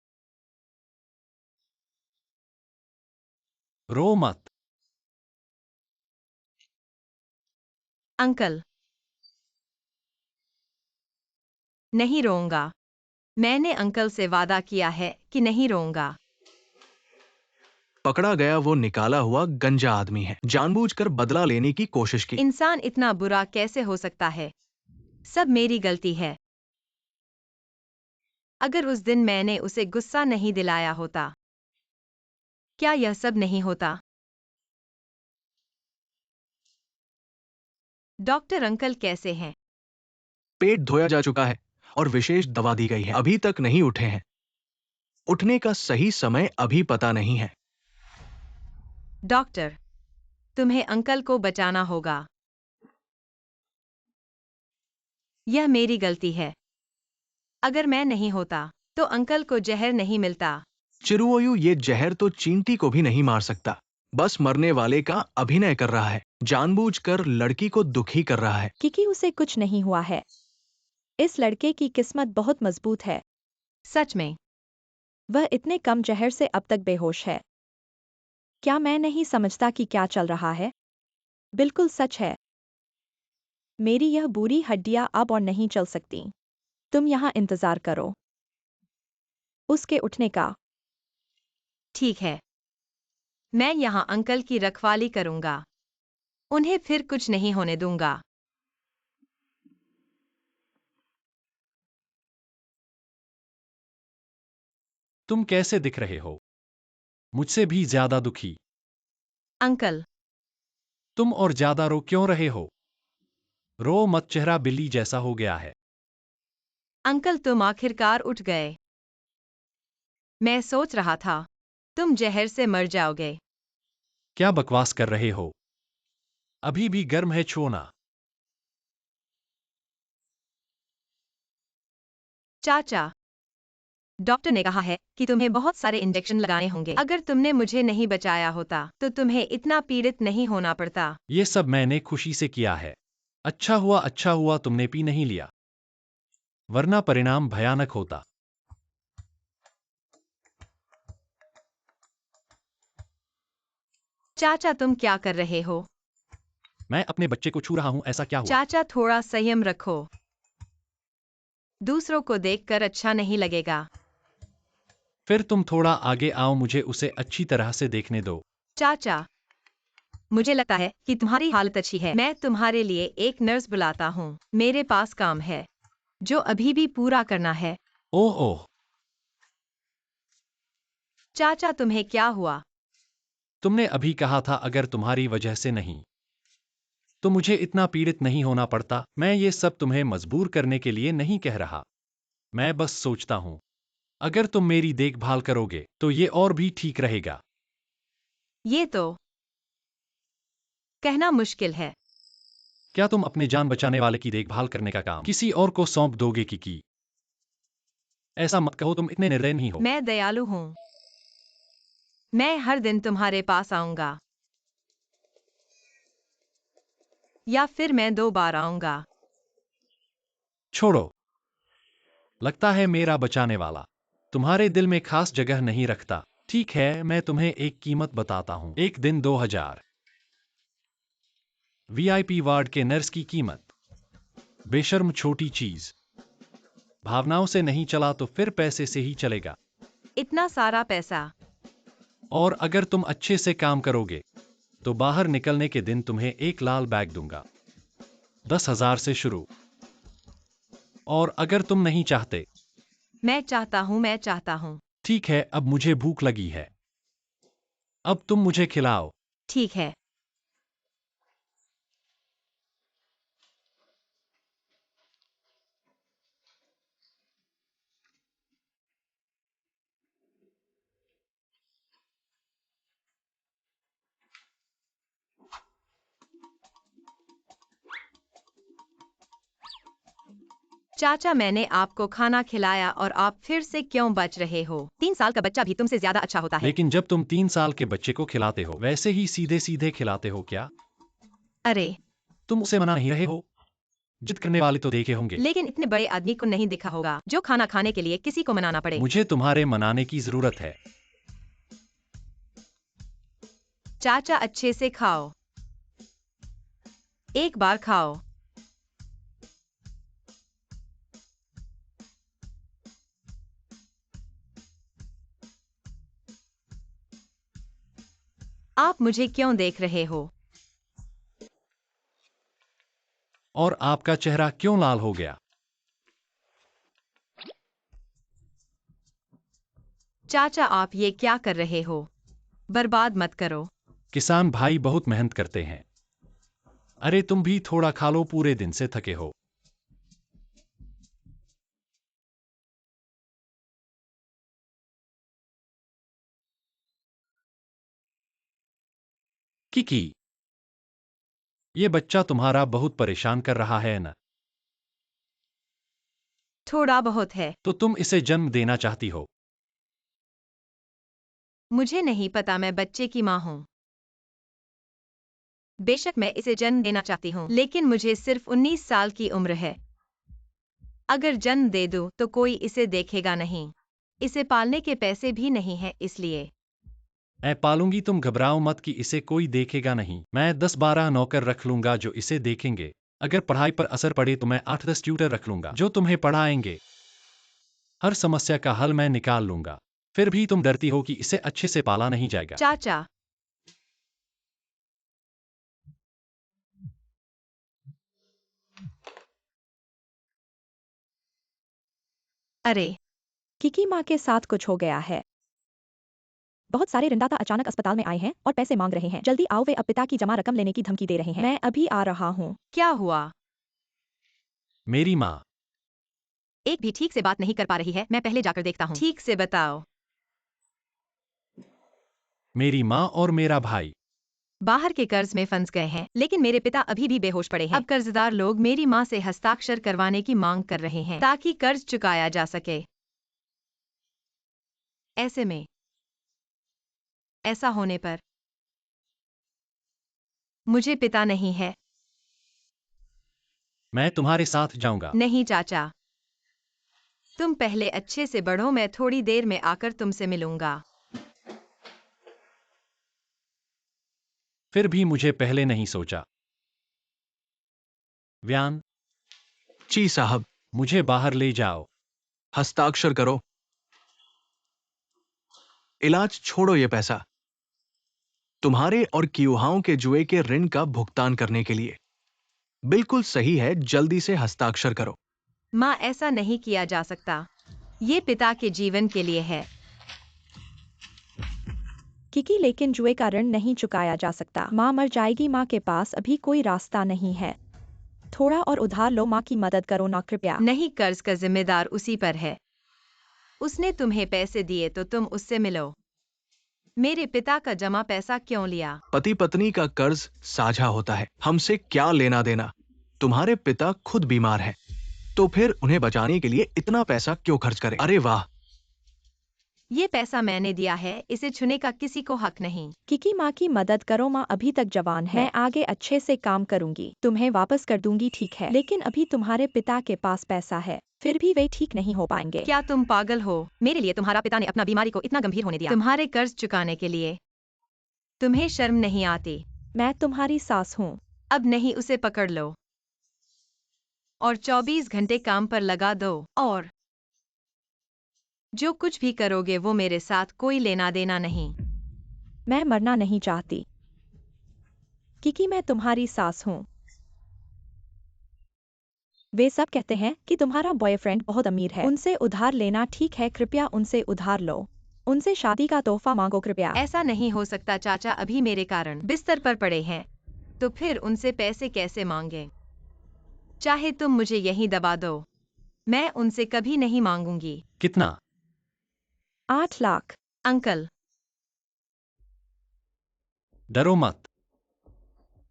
रो मत। अंकल, नहीं रोऊंगा। मैंने अंकल से वादा किया है कि नहीं रोऊंगा। पकड़ा गया वो निकाला हुआ गंजा आदमी है, जानबूझकर बदला लेने की कोशिश की। इंसान इतना बुरा कैसे हो सकता है? सब मेरी गलती है। अगर उस दिन मैंने उसे गुस्सा नहीं दिलाया होता, क्या यह सब नहीं होता? डॉक्टर अंकल कैसे हैं? पेट धोया जा चुका है और विशेष दवा दी गई है, अभी तक नहीं उठे हैं। उठने का सही समय अभी पता नहीं है। डॉक्टर, तुम्हें अंकल को बचाना होगा। यह मेरी गलती है। अगर मैं नहीं होता, तो अंकल को जहर नहीं मिलता। चिरुओयू, ये जहर तो चींटी को भी नहीं मार सकता। बस मरने वाले का अभिनय कर रहा है, जानबूझकर लड़की को दुखी कर रहा है। क्योंकि उसे कुछ नहीं हुआ है। इस लड़के की किस्मत बहुत मजबूत है। सच में? वह इतने कम जहर से अब तक बेहोश है। क्या मैं नहीं समझता कि क्या चल रहा है? बिल्कुल सच है। मेरी यह बुरी हड्डियां अब और नहीं चल सकती। तुम यहाँ इंतजार करो उसके उठने का। ठीक है। मैं यहाँ अंकल की रखवाली करूंगा। उन्हें फिर कुछ नहीं होने दूंगा। तुम कैसे दिख रहे हो? मुझसे भी ज्यादा दुखी। अंकल, तुम और ज्यादा रो क्यों रहे हो? रो मत, चेहरा बिल्ली जैसा हो गया है। अंकल तुम आखिरकार उठ गए। मैं सोच रहा था, तुम जहर से मर जाओगे। क्या बकवास कर रहे हो? अभी भी गर्म है, छुओ ना। चाचा, डॉक्टर ने कहा है कि तुम्हें बहुत सारे इंजेक्शन लगाने होंगे। अगर तुमने मुझे नहीं बचाया होता, तो तुम्हें इतना पीड़ित नहीं होना पड़ता। ये सब मैंने खुशी से किया है। अच्छा हुआ तुमने पी नहीं लिया, वरना परिणाम भयानक होता। चाचा तुम क्या कर रहे हो? मैं अपने बच्चे को छू रहा हूं, ऐसा क्या हुआ? चाचा थोड़ा संयम रखो। दूसरों को देखकर अच्छा नहीं लगेगा। फिर तुम थोड़ा आगे आओ, मुझे उसे अच्छी तरह से देखने दो। चाचा, मुझे लगता है कि तुम्हारी हालत अच्छी है। मैं तुम्हारे लिए एक नर्स बुलाता हूँ। मेरे पास काम है, जो अभी भी पूरा करना है। ओह ओह, चाचा तुम्हें क्या हुआ? तुमने अभी कहा था अगर तुम्हारी वजह से नहीं, तो मुझे इतना पीड़ित नहीं होना पड़ता। मैं ये सब तुम्हें मजबूर करने के लिए नहीं कह रहा। मैं बस सोचता हूं, अगर तुम मेरी देखभाल करोगे, तो ये और भी ठीक रहेगा। ये तो कहना मुश्किल है। क्या तुम अपने जान बचाने वाले की देखभाल करने का काम किसी और को सौंप दोगे की? ऐसा मत कहो, तुम इतने निर्दयी नहीं हो। मैं दयालु हूँ। मैं हर दिन तुम्हारे पास आऊंगा, या फिर मैं 2 बार आऊंगा। छोड़ो, लगता है मेरा बचाने वाला तुम्हारे दिल में खास जगह नहीं रखता। ठीक है, मैं तुम्हें एक कीमत बताता हूं। एक दिन 2000 वीआईपी वार्ड के नर्स की कीमत। बेशर्म छोटी चीज। भावनाओं से नहीं चला तो फिर पैसे से ही चलेगा। इतना सारा पैसा? और अगर तुम अच्छे से काम करोगे, तो बाहर निकलने के दिन तुम्हें एक लाल बैग दूंगा। 10,000 से शुरू। और अगर तुम नहीं चाहते, मैं चाहता हूँ, मैं चाहता हूँ। ठीक है, अब मुझे भूख लगी है। अब तुम मुझे खिलाओ। ठीक है। चाचा मैंने आपको खाना खिलाया और आप फिर से क्यों बच रहे हो? 3 साल का बच्चा भी तुमसे ज्यादा अच्छा होता है। लेकिन जब तुम 3 साल के बच्चे को खिलाते हो, वैसे ही सीधे सीधे खिलाते हो क्या? अरे, तुम उसे मना नहीं रहे हो? जिद करने वाले तो देखे होंगे। लेकिन इतने बड़े आदमी को नहीं देखा होगा जो खाना खाने के लिए किसी को मनाना पड़े। मुझे तुम्हारे मनाने की जरूरत है। चाचा अच्छे से खाओ। एक बार खाओ। आप मुझे क्यों देख रहे हो? और आपका चेहरा क्यों लाल हो गया? चाचा, आप ये क्या कर रहे हो? बर्बाद मत करो। किसान भाई बहुत मेहनत करते हैं। अरे तुम भी थोड़ा खा लो, पूरे दिन से थके हो। किकी, ये बच्चा तुम्हारा बहुत परेशान कर रहा है न? थोड़ा बहुत है। तो तुम इसे जन्म देना चाहती हो? मुझे नहीं पता, मैं बच्चे की माँ हूँ। बेशक मैं इसे जन्म देना चाहती हूँ, लेकिन मुझे सिर्फ 19 साल की उम्र है। अगर जन्म दे दूँ तो कोई इसे देखेगा नहीं। इसे पालने के पैसे भी नहीं हैं, इसलिए। मैं पालूंगी, तुम घबराओ मत कि इसे कोई देखेगा नहीं। मैं 10-12 नौकर रख लूंगा जो इसे देखेंगे। अगर पढ़ाई पर असर पड़े तो मैं 8-10 ट्यूटर रख लूंगा जो तुम्हें पढ़ाएंगे। हर समस्या का हल मैं निकाल लूंगा। फिर भी तुम डरती हो कि इसे अच्छे से पाला नहीं जाएगा। चाचा, अरे किकी माँ के साथ कुछ हो गया है। बहुत सारे ऋणदाता अचानक अस्पताल में आए हैं और पैसे मांग रहे हैं। जल्दी आओ, वे अब पिता की जमा रकम लेने की धमकी दे रहे हैं। मैं अभी आ रहा हूँ। क्या हुआ? मेरी माँ एक भी ठीक से बात नहीं कर पा रही है। मैं पहले जाकर देखता हूँ। ठीक से बताओ। मेरी माँ और मेरा भाई बाहर के कर्ज में फंस गए हैं, लेकिन मेरे पिता अभी भी बेहोश पड़े हैं। अब कर्जदार लोग मेरी माँ से हस्ताक्षर करवाने की मांग कर रहे हैं ताकि कर्ज चुकाया जा सके। ऐसे में ऐसा होने पर मुझे पिता नहीं है। मैं तुम्हारे साथ जाऊंगा। नहीं चाचा, तुम पहले अच्छे से बढ़ो, मैं थोड़ी देर में आकर तुमसे मिलूंगा। फिर भी मुझे पहले नहीं सोचा। व्यान, जी साहब। मुझे बाहर ले जाओ। हस्ताक्षर करो। इलाज छोड़ो, ये पैसा तुम्हारे और कियुहाओं के जुए के ऋण का भुगतान करने के लिए। बिल्कुल सही है, जल्दी से हस्ताक्षर करो। माँ, ऐसा नहीं किया जा सकता। ये पिता के जीवन के लिए है। किकी, लेकिन जुए का ऋण नहीं चुकाया जा सकता। माँ मर जाएगी। माँ के पास अभी कोई रास्ता नहीं है। थोड़ा और उधार लो, माँ की मदद करो ना, कृपया। नहीं, कर्ज का जिम्मेदार उसी पर है। उसने तुम्हें पैसे दिए तो तुम उससे मिलो। मेरे पिता का जमा पैसा क्यों लिया? पति पत्नी का कर्ज साझा होता है, हमसे क्या लेना देना। तुम्हारे पिता खुद बीमार हैं, तो फिर उन्हें बचाने के लिए इतना पैसा क्यों खर्च करें? अरे वाह! ये पैसा मैंने दिया है, इसे छूने का किसी को हक नहीं। किकी, माँ की मदद करो। माँ अभी तक जवान है। मैं आगे अच्छे से काम करूंगी, तुम्हें वापस कर दूंगी, ठीक है? लेकिन अभी तुम्हारे पिता के पास पैसा है, फिर भी वे ठीक नहीं हो पाएंगे। क्या तुम पागल हो? मेरे लिए तुम्हारा पिता ने अपना बीमारी को इतना गंभीर होने दिया, तुम्हारे कर्ज चुकाने के लिए। तुम्हें शर्म नहीं आती? मैं तुम्हारी सास हूँ। अब नहीं, उसे पकड़ लो और 24 घंटे काम पर लगा दो, और जो कुछ भी करोगे वो मेरे साथ कोई लेना देना नहीं। मैं मरना नहीं चाहती किकी, मैं तुम्हारी सास हूँ। वे सब कहते हैं कि तुम्हारा बॉयफ्रेंड बहुत अमीर है, उनसे उधार लेना ठीक है, कृपया उनसे उधार लो। उनसे शादी का तोहफा मांगो, कृपया। ऐसा नहीं हो सकता चाचा, अभी मेरे कारण बिस्तर पर पड़े हैं, तो फिर उनसे पैसे कैसे मांगे? चाहे तुम मुझे यहीं दबा दो, मैं उनसे कभी नहीं मांगूंगी। कितना? 8 लाख। अंकल, डरो मत।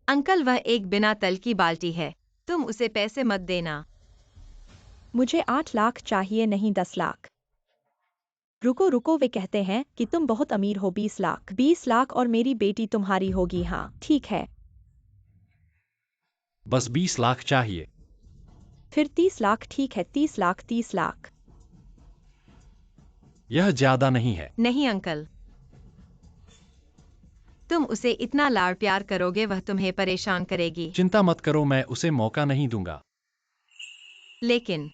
अंकल, वह एक बिना तल की बाल्टी है, तुम उसे पैसे मत देना। मुझे 8 लाख चाहिए, नहीं 10 लाख। रुको रुको, वे कहते हैं कि तुम बहुत अमीर हो। 20 लाख। 20 लाख और मेरी बेटी तुम्हारी होगी। हाँ ठीक है। बस 20 लाख चाहिए। फिर 30 लाख, ठीक है? 30 लाख, 30 लाख। यह ज्यादा नहीं है। नहीं अंकल, तुम उसे इतना लाड़ प्यार करोगे, वह तुम्हें परेशान करेगी। चिंता मत करो, मैं उसे मौका नहीं दूंगा। लेकिन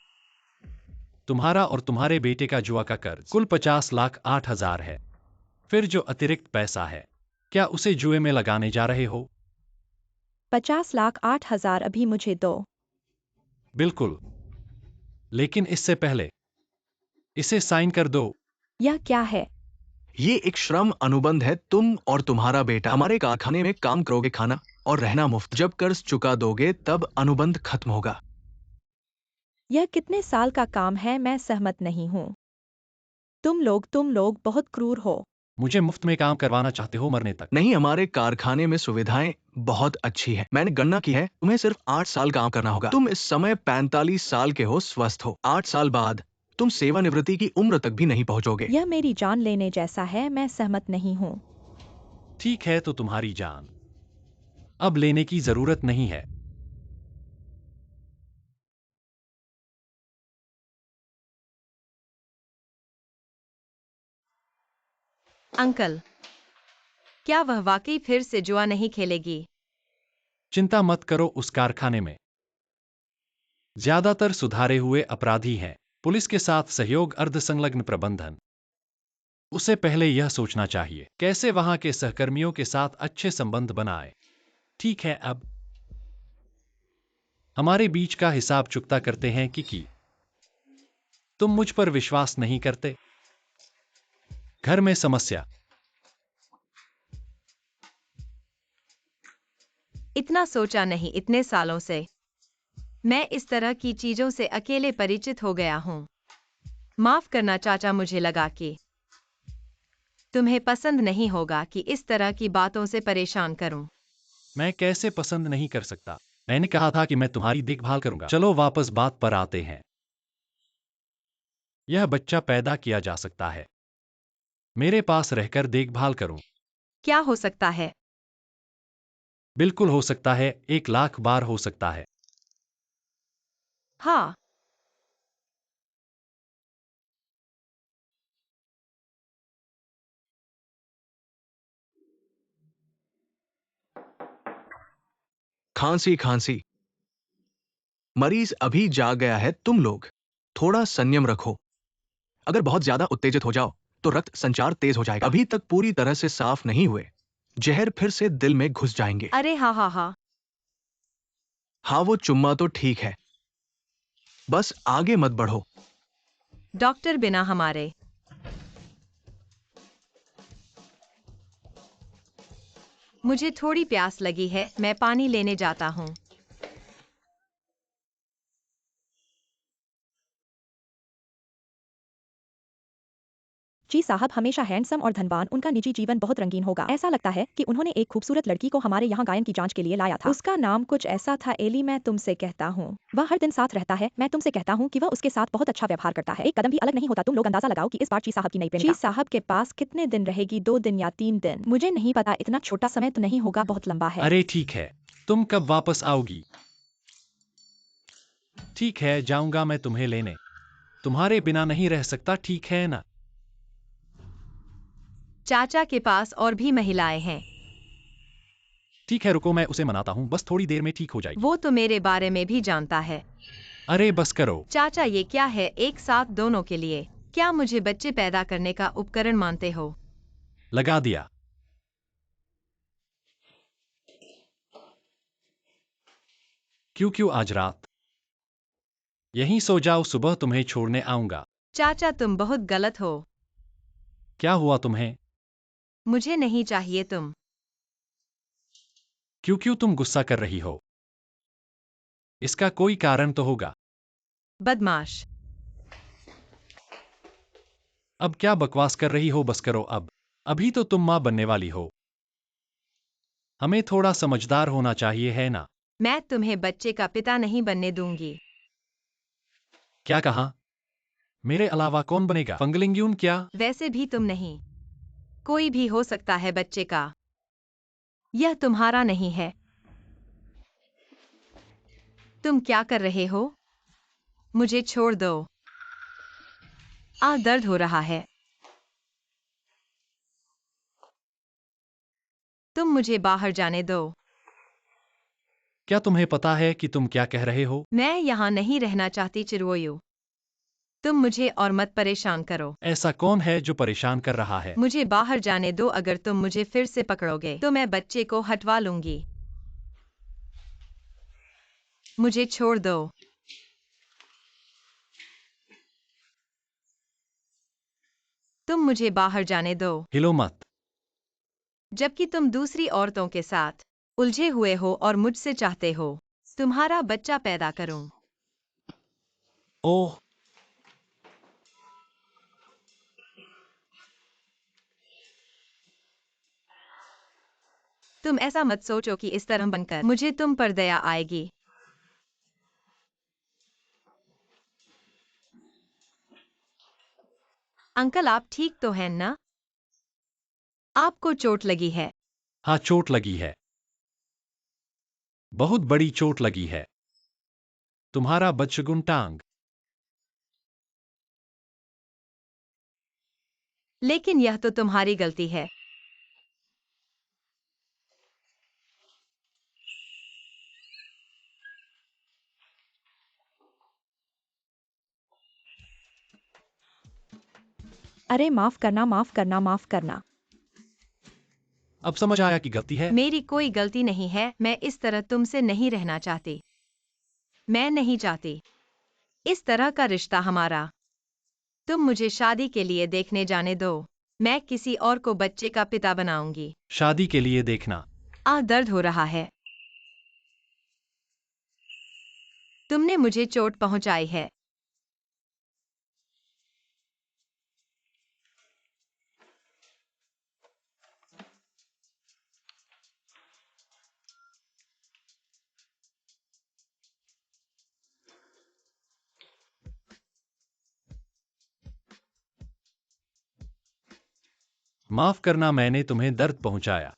तुम्हारा और तुम्हारे बेटे का जुआ का कर्ज कुल 50 लाख 8 हजार है। फिर जो अतिरिक्त पैसा है क्या उसे जुए में लगाने जा रहे हो? 50,08,000 अभी मुझे दो। बिल्कुल। लेकिन इससे पहले इसे साइन कर दो। यह क्या है? ये एक श्रम अनुबंध है। तुम और तुम्हारा बेटा हमारे कारखाने में काम करोगे, खाना और रहना मुफ्त। जब कर्ज चुका दोगे तब अनुबंध खत्म होगा। यह कितने साल का काम है? मैं सहमत नहीं हूँ। तुम लोग बहुत क्रूर हो। मुझे मुफ्त में काम करवाना चाहते हो मरने तक? नहीं, हमारे कारखाने में सुविधाएं बहुत अच्छी है। मैंने गणना की है, तुम्हें सिर्फ 8 साल काम करना होगा। तुम इस समय 45 साल के हो, स्वस्थ हो। 8 साल बाद तुम सेवानिवृत्ति की उम्र तक भी नहीं पहुंचोगे। यह मेरी जान लेने जैसा है। मैं सहमत नहीं हूँ। ठीक है, तो तुम्हारी जान अब लेने की जरूरत नहीं है। अंकल, क्या वह वाकई फिर से जुआ नहीं खेलेगी? चिंता मत करो, उस कारखाने में ज्यादातर सुधारे हुए अपराधी हैं। पुलिस के साथ सहयोग, अर्धसंलग्न प्रबंधन। उसे पहले यह सोचना चाहिए कैसे वहां के सहकर्मियों के साथ अच्छे संबंध बनाए। ठीक है, अब हमारे बीच का हिसाब चुकता करते हैं कि तुम मुझ पर विश्वास नहीं करते। घर में समस्या। इतना सोचा नहीं इतने सालों से। मैं इस तरह की चीजों से अकेले परिचित हो गया हूँ। माफ करना चाचा, मुझे लगा कि तुम्हें पसंद नहीं होगा कि इस तरह की बातों से परेशान करूं। मैं कैसे पसंद नहीं कर सकता? मैंने कहा था कि मैं तुम्हारी देखभाल करूंगा। चलो वापस बात पर आते हैं। यह बच्चा पैदा किया जा सकता है। मेरे पास रहकर देखभाल करूं। क्या हो सकता है? बिल्कुल हो सकता है, 1,00,000 बार हो सकता है। हाँ। खांसी खांसी, मरीज अभी जाग गया है। तुम लोग थोड़ा संयम रखो। अगर बहुत ज्यादा उत्तेजित हो जाओ तो रक्त संचार तेज हो जाएगा। अभी तक पूरी तरह से साफ नहीं हुए, जहर फिर से दिल में घुस जाएंगे। अरे हाँ हाँ हाँ। हाँ, वो चुम्मा तो ठीक है, बस आगे मत बढ़ो। डॉक्टर, बिना हमारे मुझे थोड़ी प्यास लगी है, मैं पानी लेने जाता हूँ। जी साहब हमेशा हैंडसम और धनवान। उनका निजी जीवन बहुत रंगीन होगा। ऐसा लगता है कि उन्होंने एक खूबसूरत लड़की को हमारे यहाँ गायन की जांच के लिए लाया था। उसका नाम कुछ ऐसा था, एली। मैं तुमसे कहता हूँ वह हर दिन साथ रहता है। मैं तुमसे कहता हूँ कि वह उसके साथ बहुत अच्छा व्यवहार करता है। एक कदम भी अलग नहीं होता। तुम लोग अंदाजा लगाओ कि इस बार ची साहब की नई प्रेमिका ची साहब के पास कितने दिन रहेगी? 2 दिन या 3 दिन? मुझे नहीं पता, इतना छोटा समय तो नहीं होगा, बहुत लंबा है। अरे ठीक है, तुम कब वापस आओगी? ठीक है, जाऊंगा मैं तुम्हें लेने। तुम्हारे बिना नहीं रह सकता, ठीक है ना? चाचा के पास और भी महिलाएं हैं। ठीक है, रुको, मैं उसे मनाता हूँ, बस थोड़ी देर में ठीक हो जाएगी। वो तो मेरे बारे में भी जानता है। अरे बस करो। चाचा, ये क्या है? एक साथ दोनों के लिए? क्या मुझे बच्चे पैदा करने का उपकरण मानते हो? लगा दिया। क्यों आज रात? यहीं सो जाओ, सुबह तुम्हें छोड़ने आऊंगा। चाचा, तुम बहुत गलत हो। क्या हुआ तुम्हें? मुझे नहीं चाहिए तुम। क्यों तुम गुस्सा कर रही हो? इसका कोई कारण तो होगा। बदमाश। अब क्या बकवास कर रही हो? बस करो अब। अभी तो तुम मां बनने वाली हो। हमें थोड़ा समझदार होना चाहिए, है ना? मैं तुम्हें बच्चे का पिता नहीं बनने दूंगी। क्या कहा? मेरे अलावा कौन बनेगा? फंगलिंग्यून क्या? वैसे भी तुम नहीं। कोई भी हो सकता है बच्चे का। यह तुम्हारा नहीं है। तुम क्या कर रहे हो? मुझे छोड़ दो। दर्द हो रहा है। तुम मुझे बाहर जाने दो। क्या तुम्हें पता है कि तुम क्या कह रहे हो? मैं यहाँ नहीं रहना चाहती, चिरवोयू। तुम मुझे और मत परेशान करो। ऐसा कौन है जो परेशान कर रहा है? मुझे बाहर जाने दो। अगर तुम मुझे फिर से पकड़ोगे तो मैं बच्चे को हटवा लूंगी। मुझे छोड़ दो। तुम मुझे बाहर जाने दो। हिलो मत। जबकि तुम दूसरी औरतों के साथ उलझे हुए हो और मुझसे चाहते हो तुम्हारा बच्चा पैदा करूं। ओह, तुम ऐसा मत सोचो कि इस तरह बनकर मुझे तुम पर दया आएगी। अंकल, आप ठीक तो हैं ना? आपको चोट लगी है? हाँ, चोट लगी है। बहुत बड़ी चोट लगी है। तुम्हारा बच्चगुन टांग। लेकिन यह तो तुम्हारी गलती है। अरे माफ करना, माफ करना, माफ करना। अब समझ आया कि गलती है। मेरी कोई गलती नहीं है। मैं इस तरह तुमसे नहीं रहना चाहती। मैं नहीं चाहती इस तरह का रिश्ता हमारा। तुम मुझे शादी के लिए देखने जाने दो। मैं किसी और को बच्चे का पिता बनाऊंगी। शादी के लिए देखना। दर्द हो रहा है। तुमने मुझे चोट पहुंचाई है। माफ करना, मैंने तुम्हें दर्द पहुंचाया।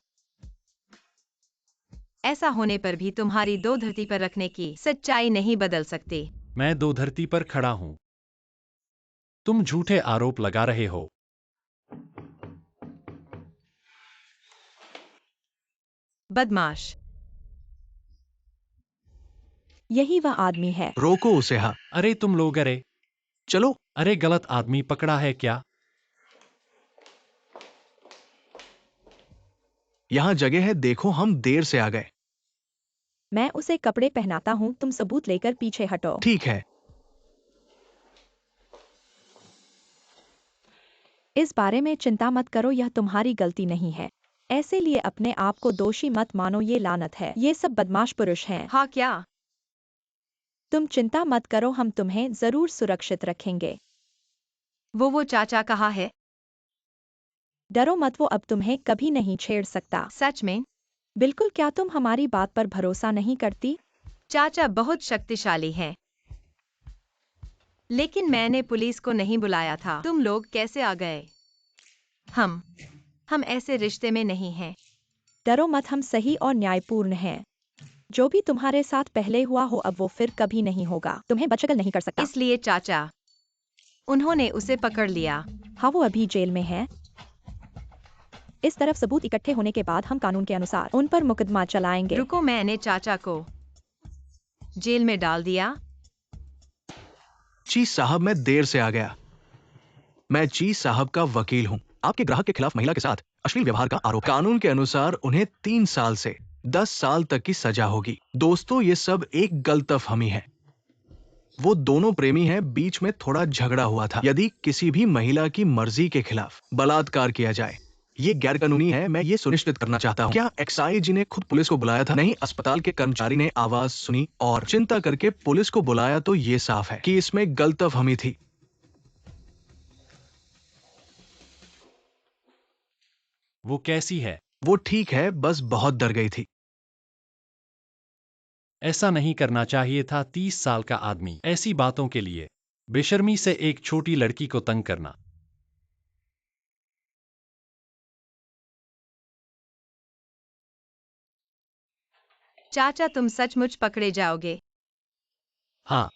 ऐसा होने पर भी तुम्हारी दो धरती पर रखने की सच्चाई नहीं बदल सकती। मैं दो धरती पर खड़ा हूं। तुम झूठे आरोप लगा रहे हो। बदमाश। यही वह आदमी है। रोको उसे। हाँ, अरे तुम लोग, अरे चलो। अरे, गलत आदमी पकड़ा है क्या? यहाँ जगह है, देखो हम देर से आ गए। मैं उसे कपड़े पहनाता हूँ, तुम सबूत लेकर पीछे हटो। ठीक है। इस बारे में चिंता मत करो, यह तुम्हारी गलती नहीं है। ऐसे लिए अपने आप को दोषी मत मानो, ये लानत है। ये सब बदमाश पुरुष हैं। हाँ क्या? तुम चिंता मत करो, हम तुम्हें जरूर सुरक्षित रखेंगे। वो चाचा कहाँ है? डरो मत, वो अब तुम्हें कभी नहीं छेड़ सकता। सच में? बिल्कुल। क्या तुम हमारी बात पर भरोसा नहीं करती? चाचा बहुत शक्तिशाली हैं। लेकिन मैंने पुलिस को नहीं बुलाया था। तुम लोग कैसे आ गए? हम ऐसे रिश्ते में नहीं हैं। डरो मत, हम सही और न्यायपूर्ण हैं। जो भी तुम्हारे साथ पहले हुआ हो अब वो फिर कभी नहीं होगा। तुम्हें बचगल नहीं कर सकता। इसलिए चाचा, उन्होंने उसे पकड़ लिया। हाँ, वो अभी जेल में है। इस तरफ सबूत इकट्ठे होने के बाद हम कानून के अनुसार उन पर मुकदमा चलाएंगे। रुको, मैंने चाचा को जेल में डाल दिया। जी साहब, मैं देर से आ गया। मैं जी साहब का वकील हूँ। आपके ग्राहक के खिलाफ महिला के साथ अश्लील व्यवहार का आरोप। कानून के अनुसार उन्हें 3 साल से 10 साल तक की सजा होगी। दोस्तों, ये सब एक गलतफहमी है। वो दोनों प्रेमी हैं, बीच में थोड़ा झगड़ा हुआ था। यदि किसी भी महिला की मर्जी के खिलाफ बलात्कार किया जाए, ये गैरकानूनी है। मैं ये सुनिश्चित करना चाहता हूँ। क्या एक्साइजी ने खुद पुलिस को बुलाया था? नहीं, अस्पताल के कर्मचारी ने आवाज सुनी और चिंता करके पुलिस को बुलाया। तो ये साफ है कि इसमें गलतफहमी थी। वो कैसी है? वो ठीक है, बस बहुत डर गई थी। ऐसा नहीं करना चाहिए था। 30 साल का आदमी ऐसी बातों के लिए बेशर्मी से एक छोटी लड़की को तंग करना। चाचा, तुम सचमुच पकड़े जाओगे? हाँ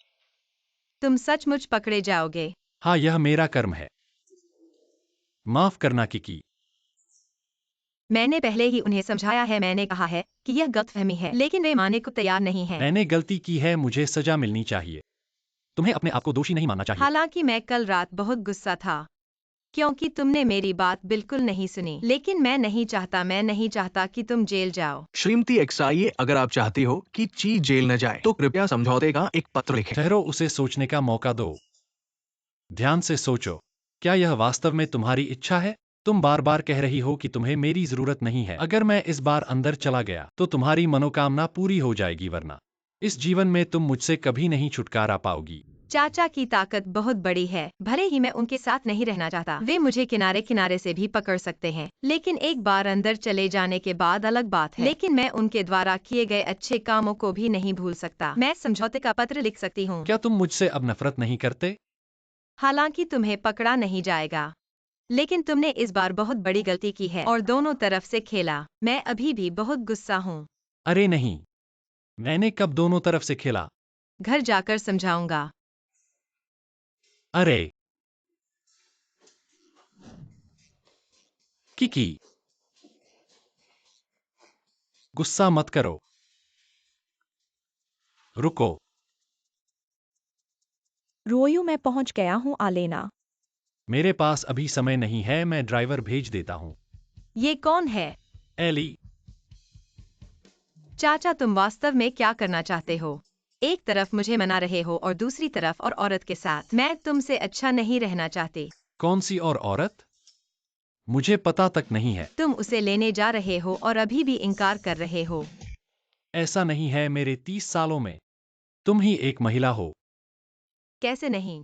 तुम सचमुच पकड़े जाओगे? हाँ, यह मेरा कर्म है। माफ करना किकी। मैंने पहले ही उन्हें समझाया है। मैंने कहा है कि यह गलतफहमी है, लेकिन वे मानने को तैयार नहीं हैं। मैंने गलती की है, मुझे सजा मिलनी चाहिए। तुम्हें अपने आप को दोषी नहीं मानना चाहिए। हालांकि मैं कल रात बहुत गुस्सा था क्योंकि तुमने मेरी बात बिल्कुल नहीं सुनी, लेकिन मैं नहीं चाहता कि तुम जेल जाओ। श्रीमती एक्साई, अगर आप चाहती हो कि ची जेल न जाए तो कृपया समझौते का एक पत्र लिखें। ठहरो, उसे सोचने का मौका दो। ध्यान से सोचो, क्या यह वास्तव में तुम्हारी इच्छा है? तुम बार बार कह रही हो कि तुम्हें मेरी जरूरत नहीं है। अगर मैं इस बार अंदर चला गया तो तुम्हारी मनोकामना पूरी हो जाएगी, वरना इस जीवन में तुम मुझसे कभी नहीं छुटकारा पाओगी। चाचा की ताकत बहुत बड़ी है। भले ही मैं उनके साथ नहीं रहना चाहता, वे मुझे किनारे किनारे से भी पकड़ सकते हैं, लेकिन एक बार अंदर चले जाने के बाद अलग बात है। लेकिन मैं उनके द्वारा किए गए अच्छे कामों को भी नहीं भूल सकता। मैं समझौते का पत्र लिख सकती हूँ। क्या तुम मुझसे अब नफरत नहीं करते? हालांकि तुम्हें पकड़ा नहीं जाएगा, लेकिन तुमने इस बार बहुत बड़ी गलती की है और दोनों तरफ से खेला। मैं अभी भी बहुत गुस्सा हूँ। अरे नहीं, मैंने कब दोनों तरफ से खेला? घर जाकर समझाऊंगा। अरे किकी, गुस्सा मत करो। रुको। रोयू, मैं पहुंच गया हूं आलेना। मेरे पास अभी समय नहीं है, मैं ड्राइवर भेज देता हूँ। ये कौन है? एली। चाचा, तुम वास्तव में क्या करना चाहते हो? एक तरफ मुझे मना रहे हो और दूसरी तरफ और औरत के साथ। मैं तुमसे अच्छा नहीं रहना चाहती। कौन सी और औरत? मुझे पता तक नहीं है। तुम उसे लेने जा रहे हो और अभी भी इनकार कर रहे हो। ऐसा नहीं है, मेरे 30 सालों में तुम ही एक महिला हो। कैसे नहीं?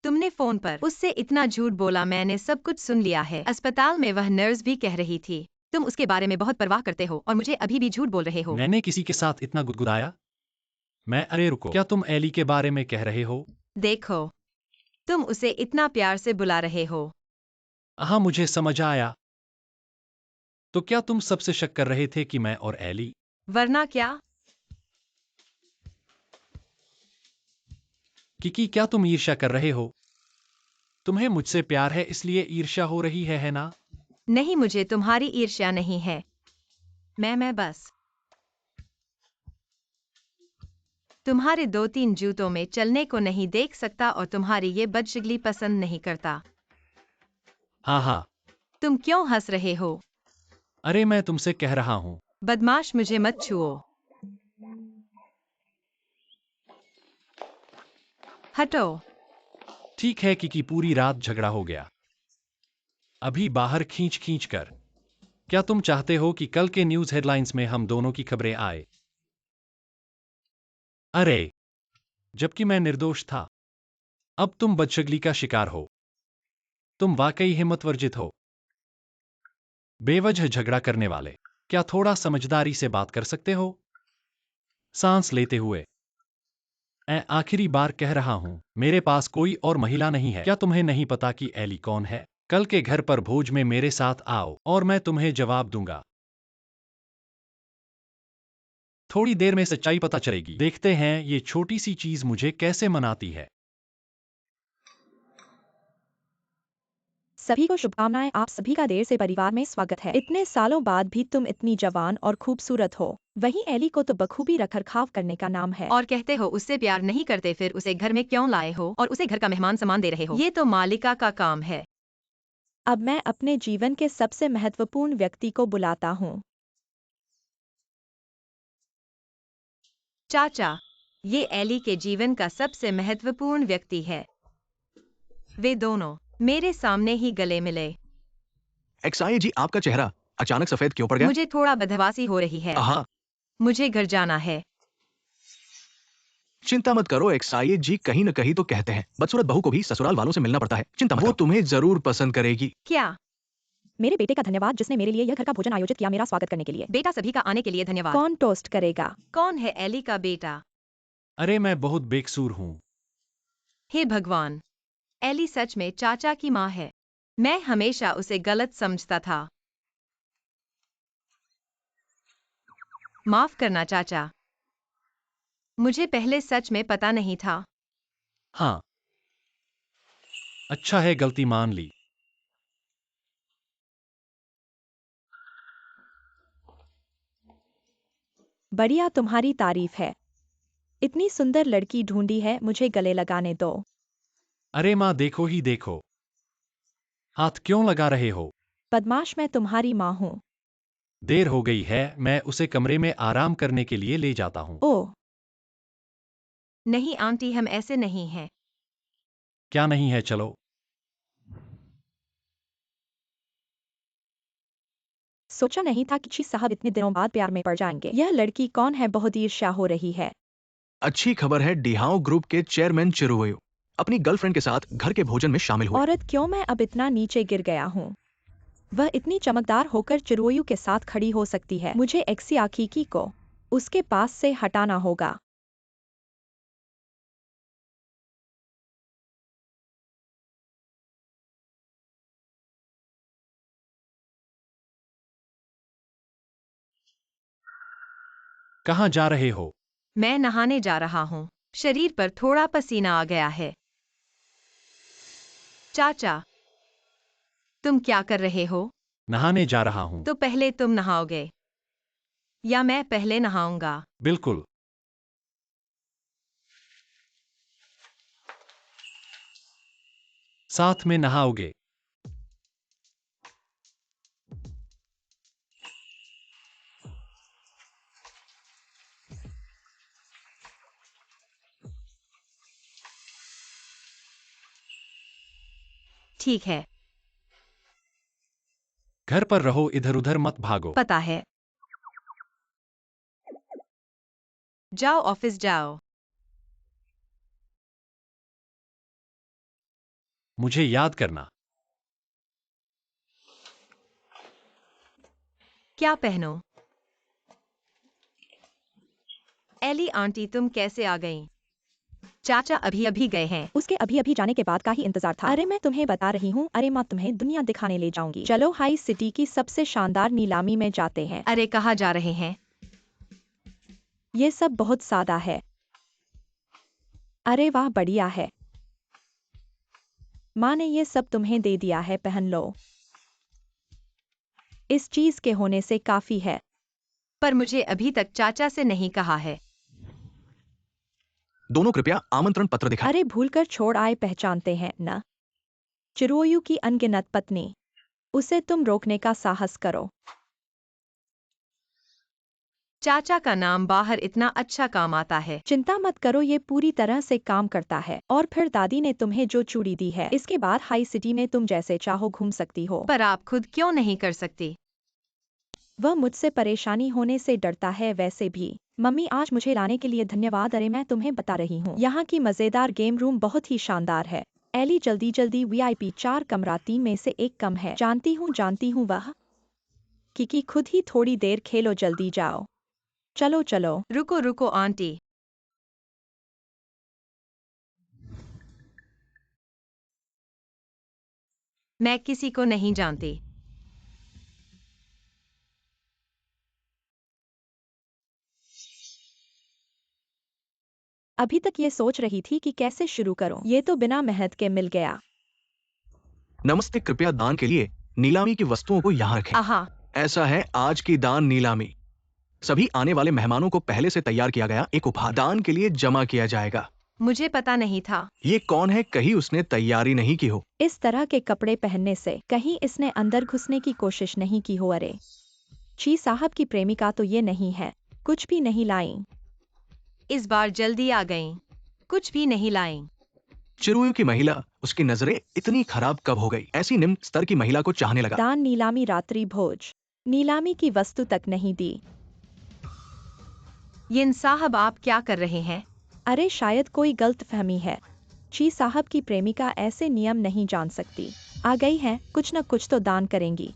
तुमने फोन पर उससे इतना झूठ बोला, मैंने सब कुछ सुन लिया है। अस्पताल में वह नर्स भी कह रही थी। तुम उसके बारे में बहुत परवाह करते हो और मुझे अभी भी झूठ बोल रहे हो। मैंने किसी के साथ इतना गुदगुदाया? अरे रुको, क्या तुम एली के बारे में कह रहे हो? देखो, तुम उसे इतना प्यार से बुला रहे हो। हाँ, मुझे समझ आया। तो क्या तुम सबसे शक कर रहे थे कि मैं और एली? वरना क्या? किकी, क्या तुम ईर्ष्या कर रहे हो? तुम्हें मुझसे प्यार है इसलिए ईर्ष्या हो रही है ना? नहीं, मुझे तुम्हारी ईर्ष्या नहीं है। मैं बस तुम्हारे 2-3 जूतों में चलने को नहीं देख सकता और तुम्हारी ये बदशगली पसंद नहीं करता। हाँ हाँ। तुम क्यों हंस रहे हो? अरे मैं तुमसे कह रहा हूँ। बदमाश, मुझे मत छुओ। हटो। ठीक है किकी, पूरी रात झगड़ा हो गया, अभी बाहर खींच खींच कर। क्या तुम चाहते हो कि कल के न्यूज हेडलाइंस में हम दोनों की खबरें आए? अरे, जबकि मैं निर्दोष था। अब तुम बदशगली का शिकार हो। तुम वाकई हिम्मतवर्जित हो। बेवजह झगड़ा करने वाले, क्या थोड़ा समझदारी से बात कर सकते हो? सांस लेते हुए, मैं आखिरी बार कह रहा हूं, मेरे पास कोई और महिला नहीं है। क्या तुम्हें नहीं पता कि एली कौन है? कल के घर पर भोज में मेरे साथ आओ और मैं तुम्हें जवाब दूंगा। थोड़ी देर में सच्चाई पता चलेगी। देखते हैं ये छोटी सी चीज मुझे कैसे मनाती है। सभी को शुभकामनाएं। आप सभी का देर से परिवार में स्वागत है। इतने सालों बाद भी तुम इतनी जवान और खूबसूरत हो। वहीं एली को तो बखूबी रखरखाव करने का नाम है। और कहते हो उससे प्यार नहीं करते, फिर उसे घर में क्यों लाए हो और उसे घर का मेहमान सामान दे रहे हो? ये तो मालिका का काम है। अब मैं अपने जीवन के सबसे महत्वपूर्ण व्यक्ति को बुलाता हूँ। चाचा, ये एली के जीवन का सबसे महत्वपूर्ण व्यक्ति है। वे दोनों मेरे सामने ही गले मिले। एक्साई जी, आपका चेहरा अचानक सफेद क्यों पड़ गया? मुझे थोड़ा बदहवासी हो रही है। हाँ, मुझे घर जाना है। चिंता मत करो एक्साई जी, कहीं न कहीं तो कहते हैं बदसूरत बहू को भी ससुराल वालों से मिलना पड़ता है। चिंता मत करो, वो तुम्हें जरूर पसंद करेगी। क्या? मेरे बेटे का धन्यवाद जिसने मेरे लिए यह घर का भोजन आयोजित किया, मेरा स्वागत करने के लिए। बेटा, सभी का आने के लिए धन्यवाद। कौन टोस्ट करेगा? कौन है एली का बेटा? अरे मैं बहुत बेकसूर हूं। हे भगवान, एली सच में चाचा की माँ है। मैं हमेशा उसे गलत समझता था। माफ करना चाचा, मुझे पहले सच में पता नहीं था। हाँ, अच्छा है, गलती मान ली। बढ़िया, तुम्हारी तारीफ है। इतनी सुंदर लड़की ढूंढी है, मुझे गले लगाने दो। अरे माँ, देखो ही देखो। हाथ क्यों लगा रहे हो? बदमाश, मैं तुम्हारी माँ हूँ। देर हो गई है, मैं उसे कमरे में आराम करने के लिए ले जाता हूँ। ओह, नहीं आंटी, हम ऐसे नहीं हैं। क्या नहीं है? चलो। सोचा नहीं था कि ची साहब इतने दिनों बाद प्यार में पड़ जाएंगे। यह लड़की कौन है? बहुत ईर्ष्या हो रही है। अच्छी खबर है, डिहाओ ग्रुप के चेयरमैन चिरुओयू अपनी गर्लफ्रेंड के साथ घर के भोजन में शामिल हुए। औरत, क्यों मैं अब इतना नीचे गिर गया हूँ? वह इतनी चमकदार होकर चिरुओयू के साथ खड़ी हो सकती है। मुझे एक्सी आखिकी को उसके पास से हटाना होगा। कहाँ जा रहे हो? मैं नहाने जा रहा हूँ। शरीर पर थोड़ा पसीना आ गया है। चाचा, तुम क्या कर रहे हो? नहाने जा रहा हूँ। तो पहले तुम नहाओगे या मैं पहले नहाऊंगा? बिल्कुल। साथ में नहाओगे। ठीक है, घर पर रहो, इधर उधर मत भागो। पता है। जाओ, ऑफिस जाओ। मुझे याद करना। क्या पहनो? एली आंटी, तुम कैसे आ गईं? चाचा अभी अभी गए हैं। उसके अभी अभी जाने के बाद का ही इंतजार था। अरे मैं तुम्हें बता रही हूँ, अरे माँ तुम्हें दुनिया दिखाने ले जाऊंगी। चलो हाई सिटी की सबसे शानदार नीलामी में जाते हैं। अरे कहाँ जा रहे हैं? ये सब बहुत सादा है। अरे वाह, बढ़िया है। माँ ने ये सब तुम्हें दे दिया है, पहन लो। इस चीज के होने से काफी है। पर मुझे अभी तक चाचा से नहीं कहा है। दोनों कृपया आमंत्रण पत्र दिखाएं। अरे भूलकर छोड़ आए, पहचानते हैं न? चिरुओयू की अनगिनत पत्नी। उसे तुम रोकने का साहस करो। चाचा का नाम बाहर इतना अच्छा काम आता है। चिंता मत करो, ये पूरी तरह से काम करता है। और फिर दादी ने तुम्हें जो चूड़ी दी है, इसके बाद हाई सिटी में तुम जैसे चाहो घूम सकती हो। पर आप खुद क्यों नहीं कर सकती? वह मुझसे परेशानी होने से डरता है। वैसे भी मम्मी, आज मुझे लाने के लिए धन्यवाद। अरे मैं तुम्हें बता रही हूँ, यहाँ की मजेदार गेम रूम बहुत ही शानदार है। एली, जल्दी जल्दी, VIP 4 कमरा 3 में से एक कम है। जानती हूँ वह। किकी, खुद ही थोड़ी देर खेलो, जल्दी जाओ। चलो चलो। रुको रुको आंटी। मैं किसी को नहीं जानती। अभी तक ये सोच रही थी कि कैसे शुरू करूं। ये तो बिना मेहनत के मिल गया। नमस्ते, कृपया दान के लिए नीलामी की वस्तुओं को यहाँ रखें। आहा, ऐसा है, आज की दान नीलामी सभी आने वाले मेहमानों को पहले से तैयार किया गया एक उपहार दान के लिए जमा किया जाएगा। मुझे पता नहीं था। ये कौन है? कहीं उसने तैयारी नहीं की हो। इस तरह के कपड़े पहनने से कहीं इसने अंदर घुसने की कोशिश नहीं की हो? अरे ची साहब की प्रेमिका तो ये नहीं है। कुछ भी नहीं लाई। इस बार जल्दी आ गईं। कुछ भी नहीं लाईं। चिरुओयू की महिला, उसकी नजरें इतनी खराब कब हो गई? ऐसी निम्न स्तर की महिला को चाहने लगा। दान, नीलामी, रात्रि भोज। नीलामी की वस्तु तक नहीं दी। यिन साहब, आप क्या कर रहे हैं? अरे शायद कोई गलतफहमी है। ची साहब की प्रेमिका ऐसे नियम नहीं जान सकती। आ गई है, कुछ न कुछ तो दान करेंगी।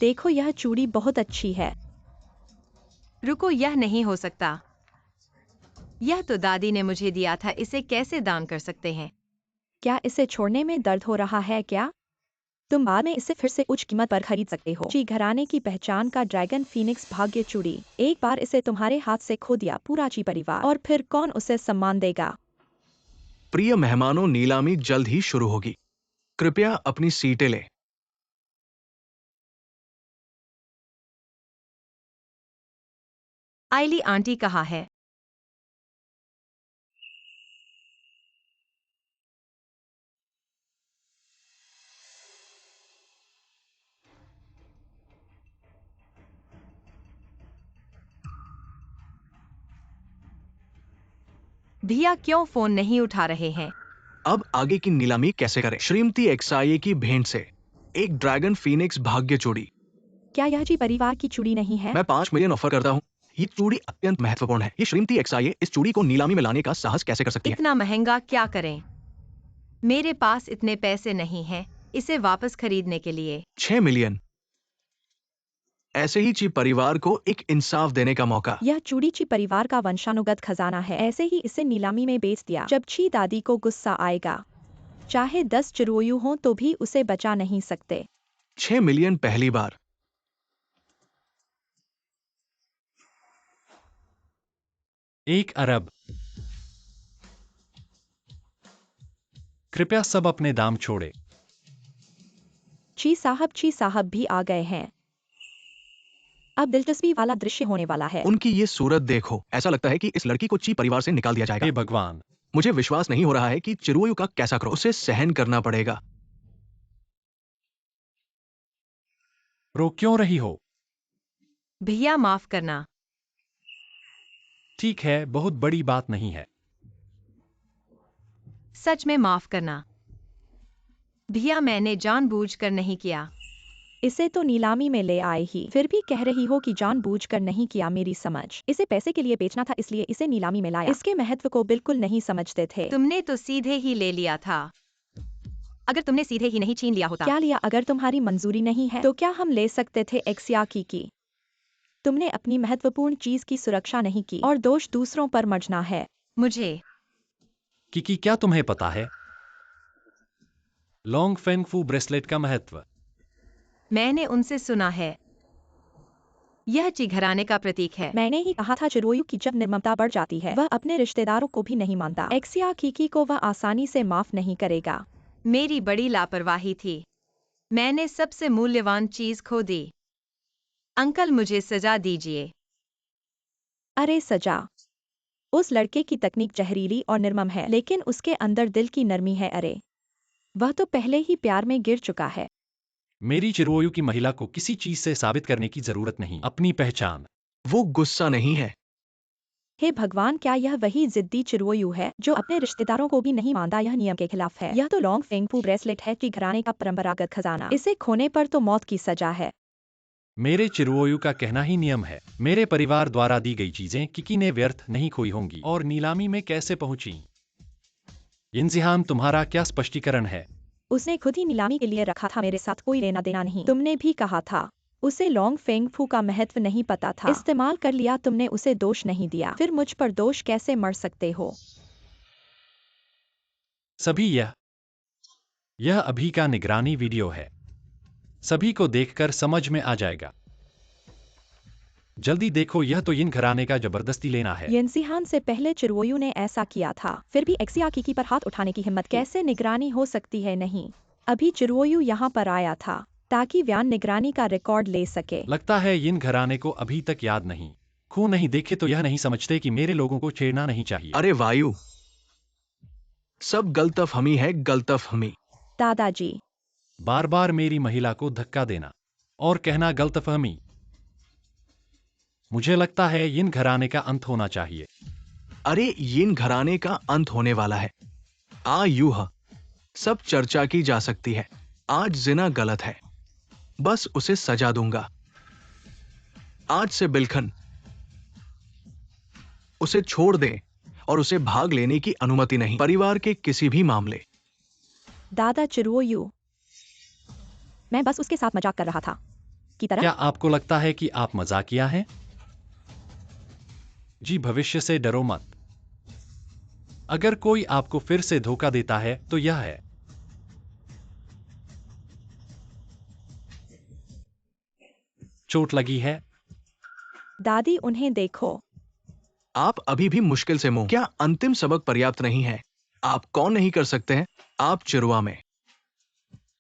देखो, यह चूड़ी बहुत अच्छी है। रुको, यह नहीं हो सकता। यह तो दादी ने मुझे दिया था, इसे कैसे दान कर सकते हैं? क्या इसे छोड़ने में दर्द हो रहा है क्या? तुम बाद में इसे फिर से उच्च कीमत पर खरीद सकते हो। ची घराने की पहचान का ड्रैगन फीनिक्स भाग्य चूड़ी। एक बार इसे तुम्हारे हाथ से खो दिया पूरा ची परिवार, और फिर कौन उसे सम्मान देगा? प्रिय मेहमानों, नीलामी जल्द ही शुरू होगी। कृपया अपनी सीटें लें। आइली आंटी कहाँ है? भैया क्यों फोन नहीं उठा रहे हैं? अब आगे की नीलामी कैसे करें? श्रीमती एक्साये की भेंट से एक ड्रैगन फीनिक्स भाग्य चूड़ी। क्या यह जी परिवार की चूड़ी नहीं है? मैं 5 मिलियन ऑफर करता हूँ। ये चूड़ी अत्यंत महत्वपूर्ण है। ये श्रीमती एक्साये इस चूड़ी को नीलामी में लाने का साहस कैसे कर सकती है? इतना महंगा क्या करें? मेरे पास इतने पैसे नहीं हैं इसे वापस खरीदने के लिए। 6 मिलियन। ऐसे ही ची परिवार को एक इंसाफ देने का मौका। यह चूड़ी ची परिवार का वंशानुगत खजाना है, ऐसे ही इसे नीलामी में बेच दिया। जब ची दादी को गुस्सा आएगा, चाहे 10 चिरोयू हों तो भी उसे बचा नहीं सकते। 6 मिलियन पहली बार। 1 अरब। कृपया सब अपने दाम छोड़े। ची साहब भी आ गए हैं। अब दिलचस्पी वाला दृश्य होने वाला है। उनकी ये सूरत देखो, ऐसा लगता है कि इस लड़की को ची परिवार से निकाल दिया जाएगा। हे भगवान, मुझे विश्वास नहीं हो रहा है कि चिरोयू का कैसा करो, उसे सहन करना पड़ेगा। रो क्यों रही हो? भैया माफ करना। ठीक है, बहुत बड़ी बात नहीं है। सच में माफ करना। भैया मैंने जानबूझकर नहीं किया। इसे तो नीलामी में ले आए ही, फिर भी कह रही हो कि जानबूझकर नहीं किया। मेरी समझ, इसे पैसे के लिए बेचना था इसलिए इसे नीलामी में लाया। इसके महत्व को बिल्कुल नहीं समझते थे। तुमने तो सीधे ही ले लिया था। अगर तुमने सीधे ही नहीं छीन लिया होता। क्या लिया? अगर तुम्हारी मंजूरी नहीं है तो क्या हम ले सकते थे? एक्सियाकी की तुमने अपनी महत्वपूर्ण चीज की सुरक्षा नहीं की और दोष दूसरों पर मढ़ना है। मुझे किकी, क्या तुम्हें पता है लॉन्ग फेंग फू ब्रेसलेट का महत्व? मैंने उनसे सुना है। यह ची घराने का प्रतीक है। मैंने ही कहा था चिरोयू की जब निर्ममता बढ़ जाती है वह अपने रिश्तेदारों को भी नहीं मानता। एक्सियाकी को वह आसानी से माफ नहीं करेगा। मेरी बड़ी लापरवाही थी। मैंने सबसे मूल्यवान चीज खो दी। अंकल मुझे सजा दीजिए। अरे सजा? उस लड़के की तकनीक जहरीली और निर्मम है, लेकिन उसके अंदर दिल की नरमी है। अरे वह तो पहले ही प्यार में गिर चुका है। मेरी चिरोयू की महिला को किसी चीज से साबित करने की जरूरत नहीं, अपनी पहचान। वो गुस्सा नहीं है। हे भगवान, क्या यह वही जिद्दी चिरोयू है जो अपने रिश्तेदारों को भी नहीं मानता? यह नियम के खिलाफ है। यह तो लॉन्ग फेंगफू ब्रेसलेट है कि घराने का परंपरागत खजाना। इसे खोने पर तो मौत की सजा है। मेरे चिरोयू का कहना ही नियम है। मेरे परिवार द्वारा दी गई चीजें किकी ने व्यर्थ नहीं खोई होंगी। और नीलामी में कैसे पहुंची? यिनजिहान, तुम्हारा क्या स्पष्टीकरण है? उसने खुद ही नीलामी के लिए रखा था, मेरे साथ कोई लेना देना नहीं। तुमने भी कहा था उसे लॉन्ग फेंगफू का महत्व नहीं पता था, इस्तेमाल कर लिया तुमने, उसे दोष नहीं दिया। फिर मुझ पर दोष कैसे मढ़ सकते हो? सभी, यह अभी का निगरानी वीडियो है। सभी को देखकर समझ में आ जाएगा। जल्दी देखो, यह तो यिन घराने का जबरदस्ती लेना है। यिनजिहान से पहले चिरोयू ने ऐसा किया था, फिर भी एक्सियाकी पर हाथ उठाने की हिम्मत कैसे? निगरानी हो सकती है? नहीं, अभी चिरोयू यहाँ पर आया था ताकि व्यान निगरानी का रिकॉर्ड ले सके। लगता है यिन घराने को अभी तक याद नहीं। खून नहीं देखे तो यह नहीं समझते कि मेरे लोगों को छेड़ना नहीं चाहिए। अरे वायु, सब गलतफहमी है, गलतफहमी। दादाजी, बार बार मेरी महिला को धक्का देना और कहना गलतफहमी। मुझे लगता है यिन घराने का अंत होना चाहिए। अरे यिन घराने का अंत होने वाला है। आयुह सब चर्चा की जा सकती है। आज जिना गलत है, बस उसे सजा दूंगा। आज से बिलखन उसे छोड़ दें और उसे भाग लेने की अनुमति नहीं, परिवार के किसी भी मामले। दादा चिरोयू, मैं बस उसके साथ मजाक कर रहा था की तरह। क्या आपको लगता है कि आप मजाकिया हैं? जी, भविष्य से डरो मत। अगर कोई आपको फिर से धोखा देता है तो यह है। चोट लगी है? दादी उन्हें देखो। आप अभी भी मुश्किल से मुंह। क्या अंतिम सबक पर्याप्त नहीं है? आप कौन नहीं कर सकते हैं? आप चिरवा में।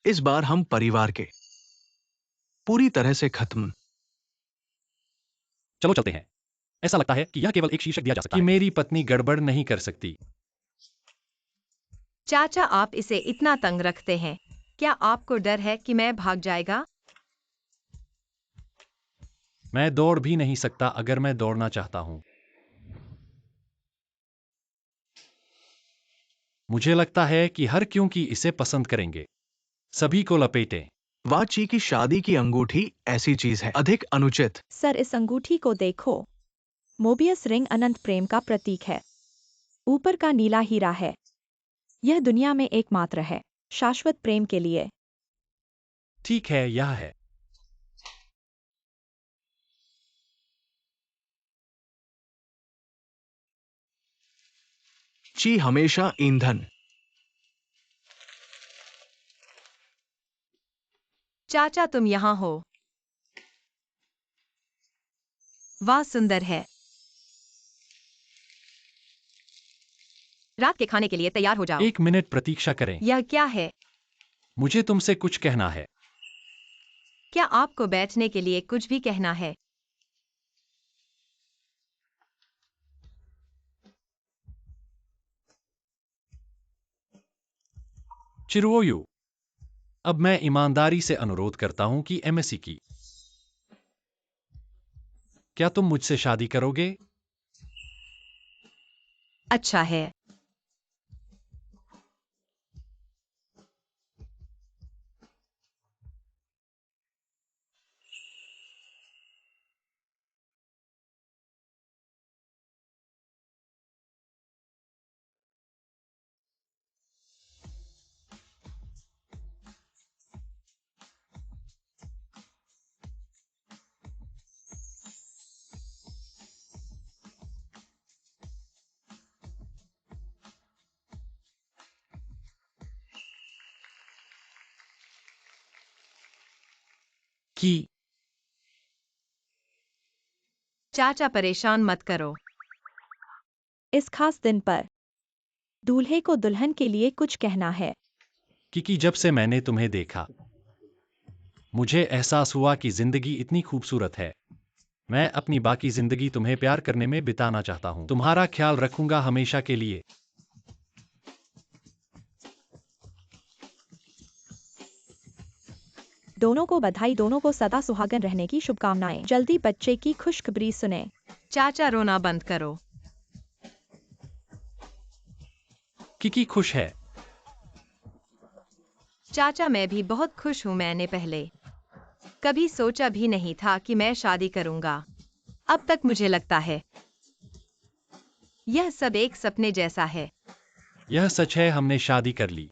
इस बार हम परिवार के पूरी तरह से खत्म। चलो चलते हैं। ऐसा लगता है कि यह केवल एक शीर्षक दिया जा सकता है कि मेरी पत्नी गड़बड़ नहीं कर सकती। चाचा आप इसे इतना तंग रखते हैं, क्या आपको डर है कि मैं भाग जाएगा? मैं दौड़ भी नहीं सकता अगर मैं दौड़ना चाहता हूं। मुझे लगता है कि हर क्योंकि इसे पसंद करेंगे। सभी को लपेटें। वाह, ची की शादी की अंगूठी ऐसी चीज है अधिक अनुचित। सर, इस अंगूठी को देखो। मोबियस रिंग अनंत प्रेम का प्रतीक है। ऊपर का नीला हीरा है। यह दुनिया में एकमात्र है, शाश्वत प्रेम के लिए। ठीक है, यह है। ची हमेशा ईंधन। चाचा तुम यहाँ हो। वाह सुंदर है। रात के खाने के लिए तैयार हो जाओ। 1 मिनट प्रतीक्षा करें। यह क्या है? मुझे तुमसे कुछ कहना है। क्या आपको बैठने के लिए कुछ भी कहना है? चिरुओयू, अब मैं ईमानदारी से अनुरोध करता हूं कि एमएससी की। क्या तुम मुझसे शादी करोगे? अच्छा है। कि चाचा परेशान मत करो। इस खास दिन पर दूल्हे को दुल्हन के लिए कुछ कहना है। कि जब से मैंने तुम्हें देखा, मुझे एहसास हुआ कि जिंदगी इतनी खूबसूरत है। मैं अपनी बाकी जिंदगी तुम्हें प्यार करने में बिताना चाहता हूं। तुम्हारा ख्याल रखूंगा हमेशा के लिए। दोनों को बधाई, दोनों को सदा सुहागन रहने की शुभकामनाएं। जल्दी बच्चे की खुशखबरी सुने। चाचा रोना बंद करो। कि खुश है। चाचा मैं भी बहुत खुश हूँ। मैंने पहले कभी सोचा भी नहीं था कि मैं शादी करूंगा। अब तक मुझे लगता है यह सब एक सपने जैसा है। यह सच है, हमने शादी कर ली।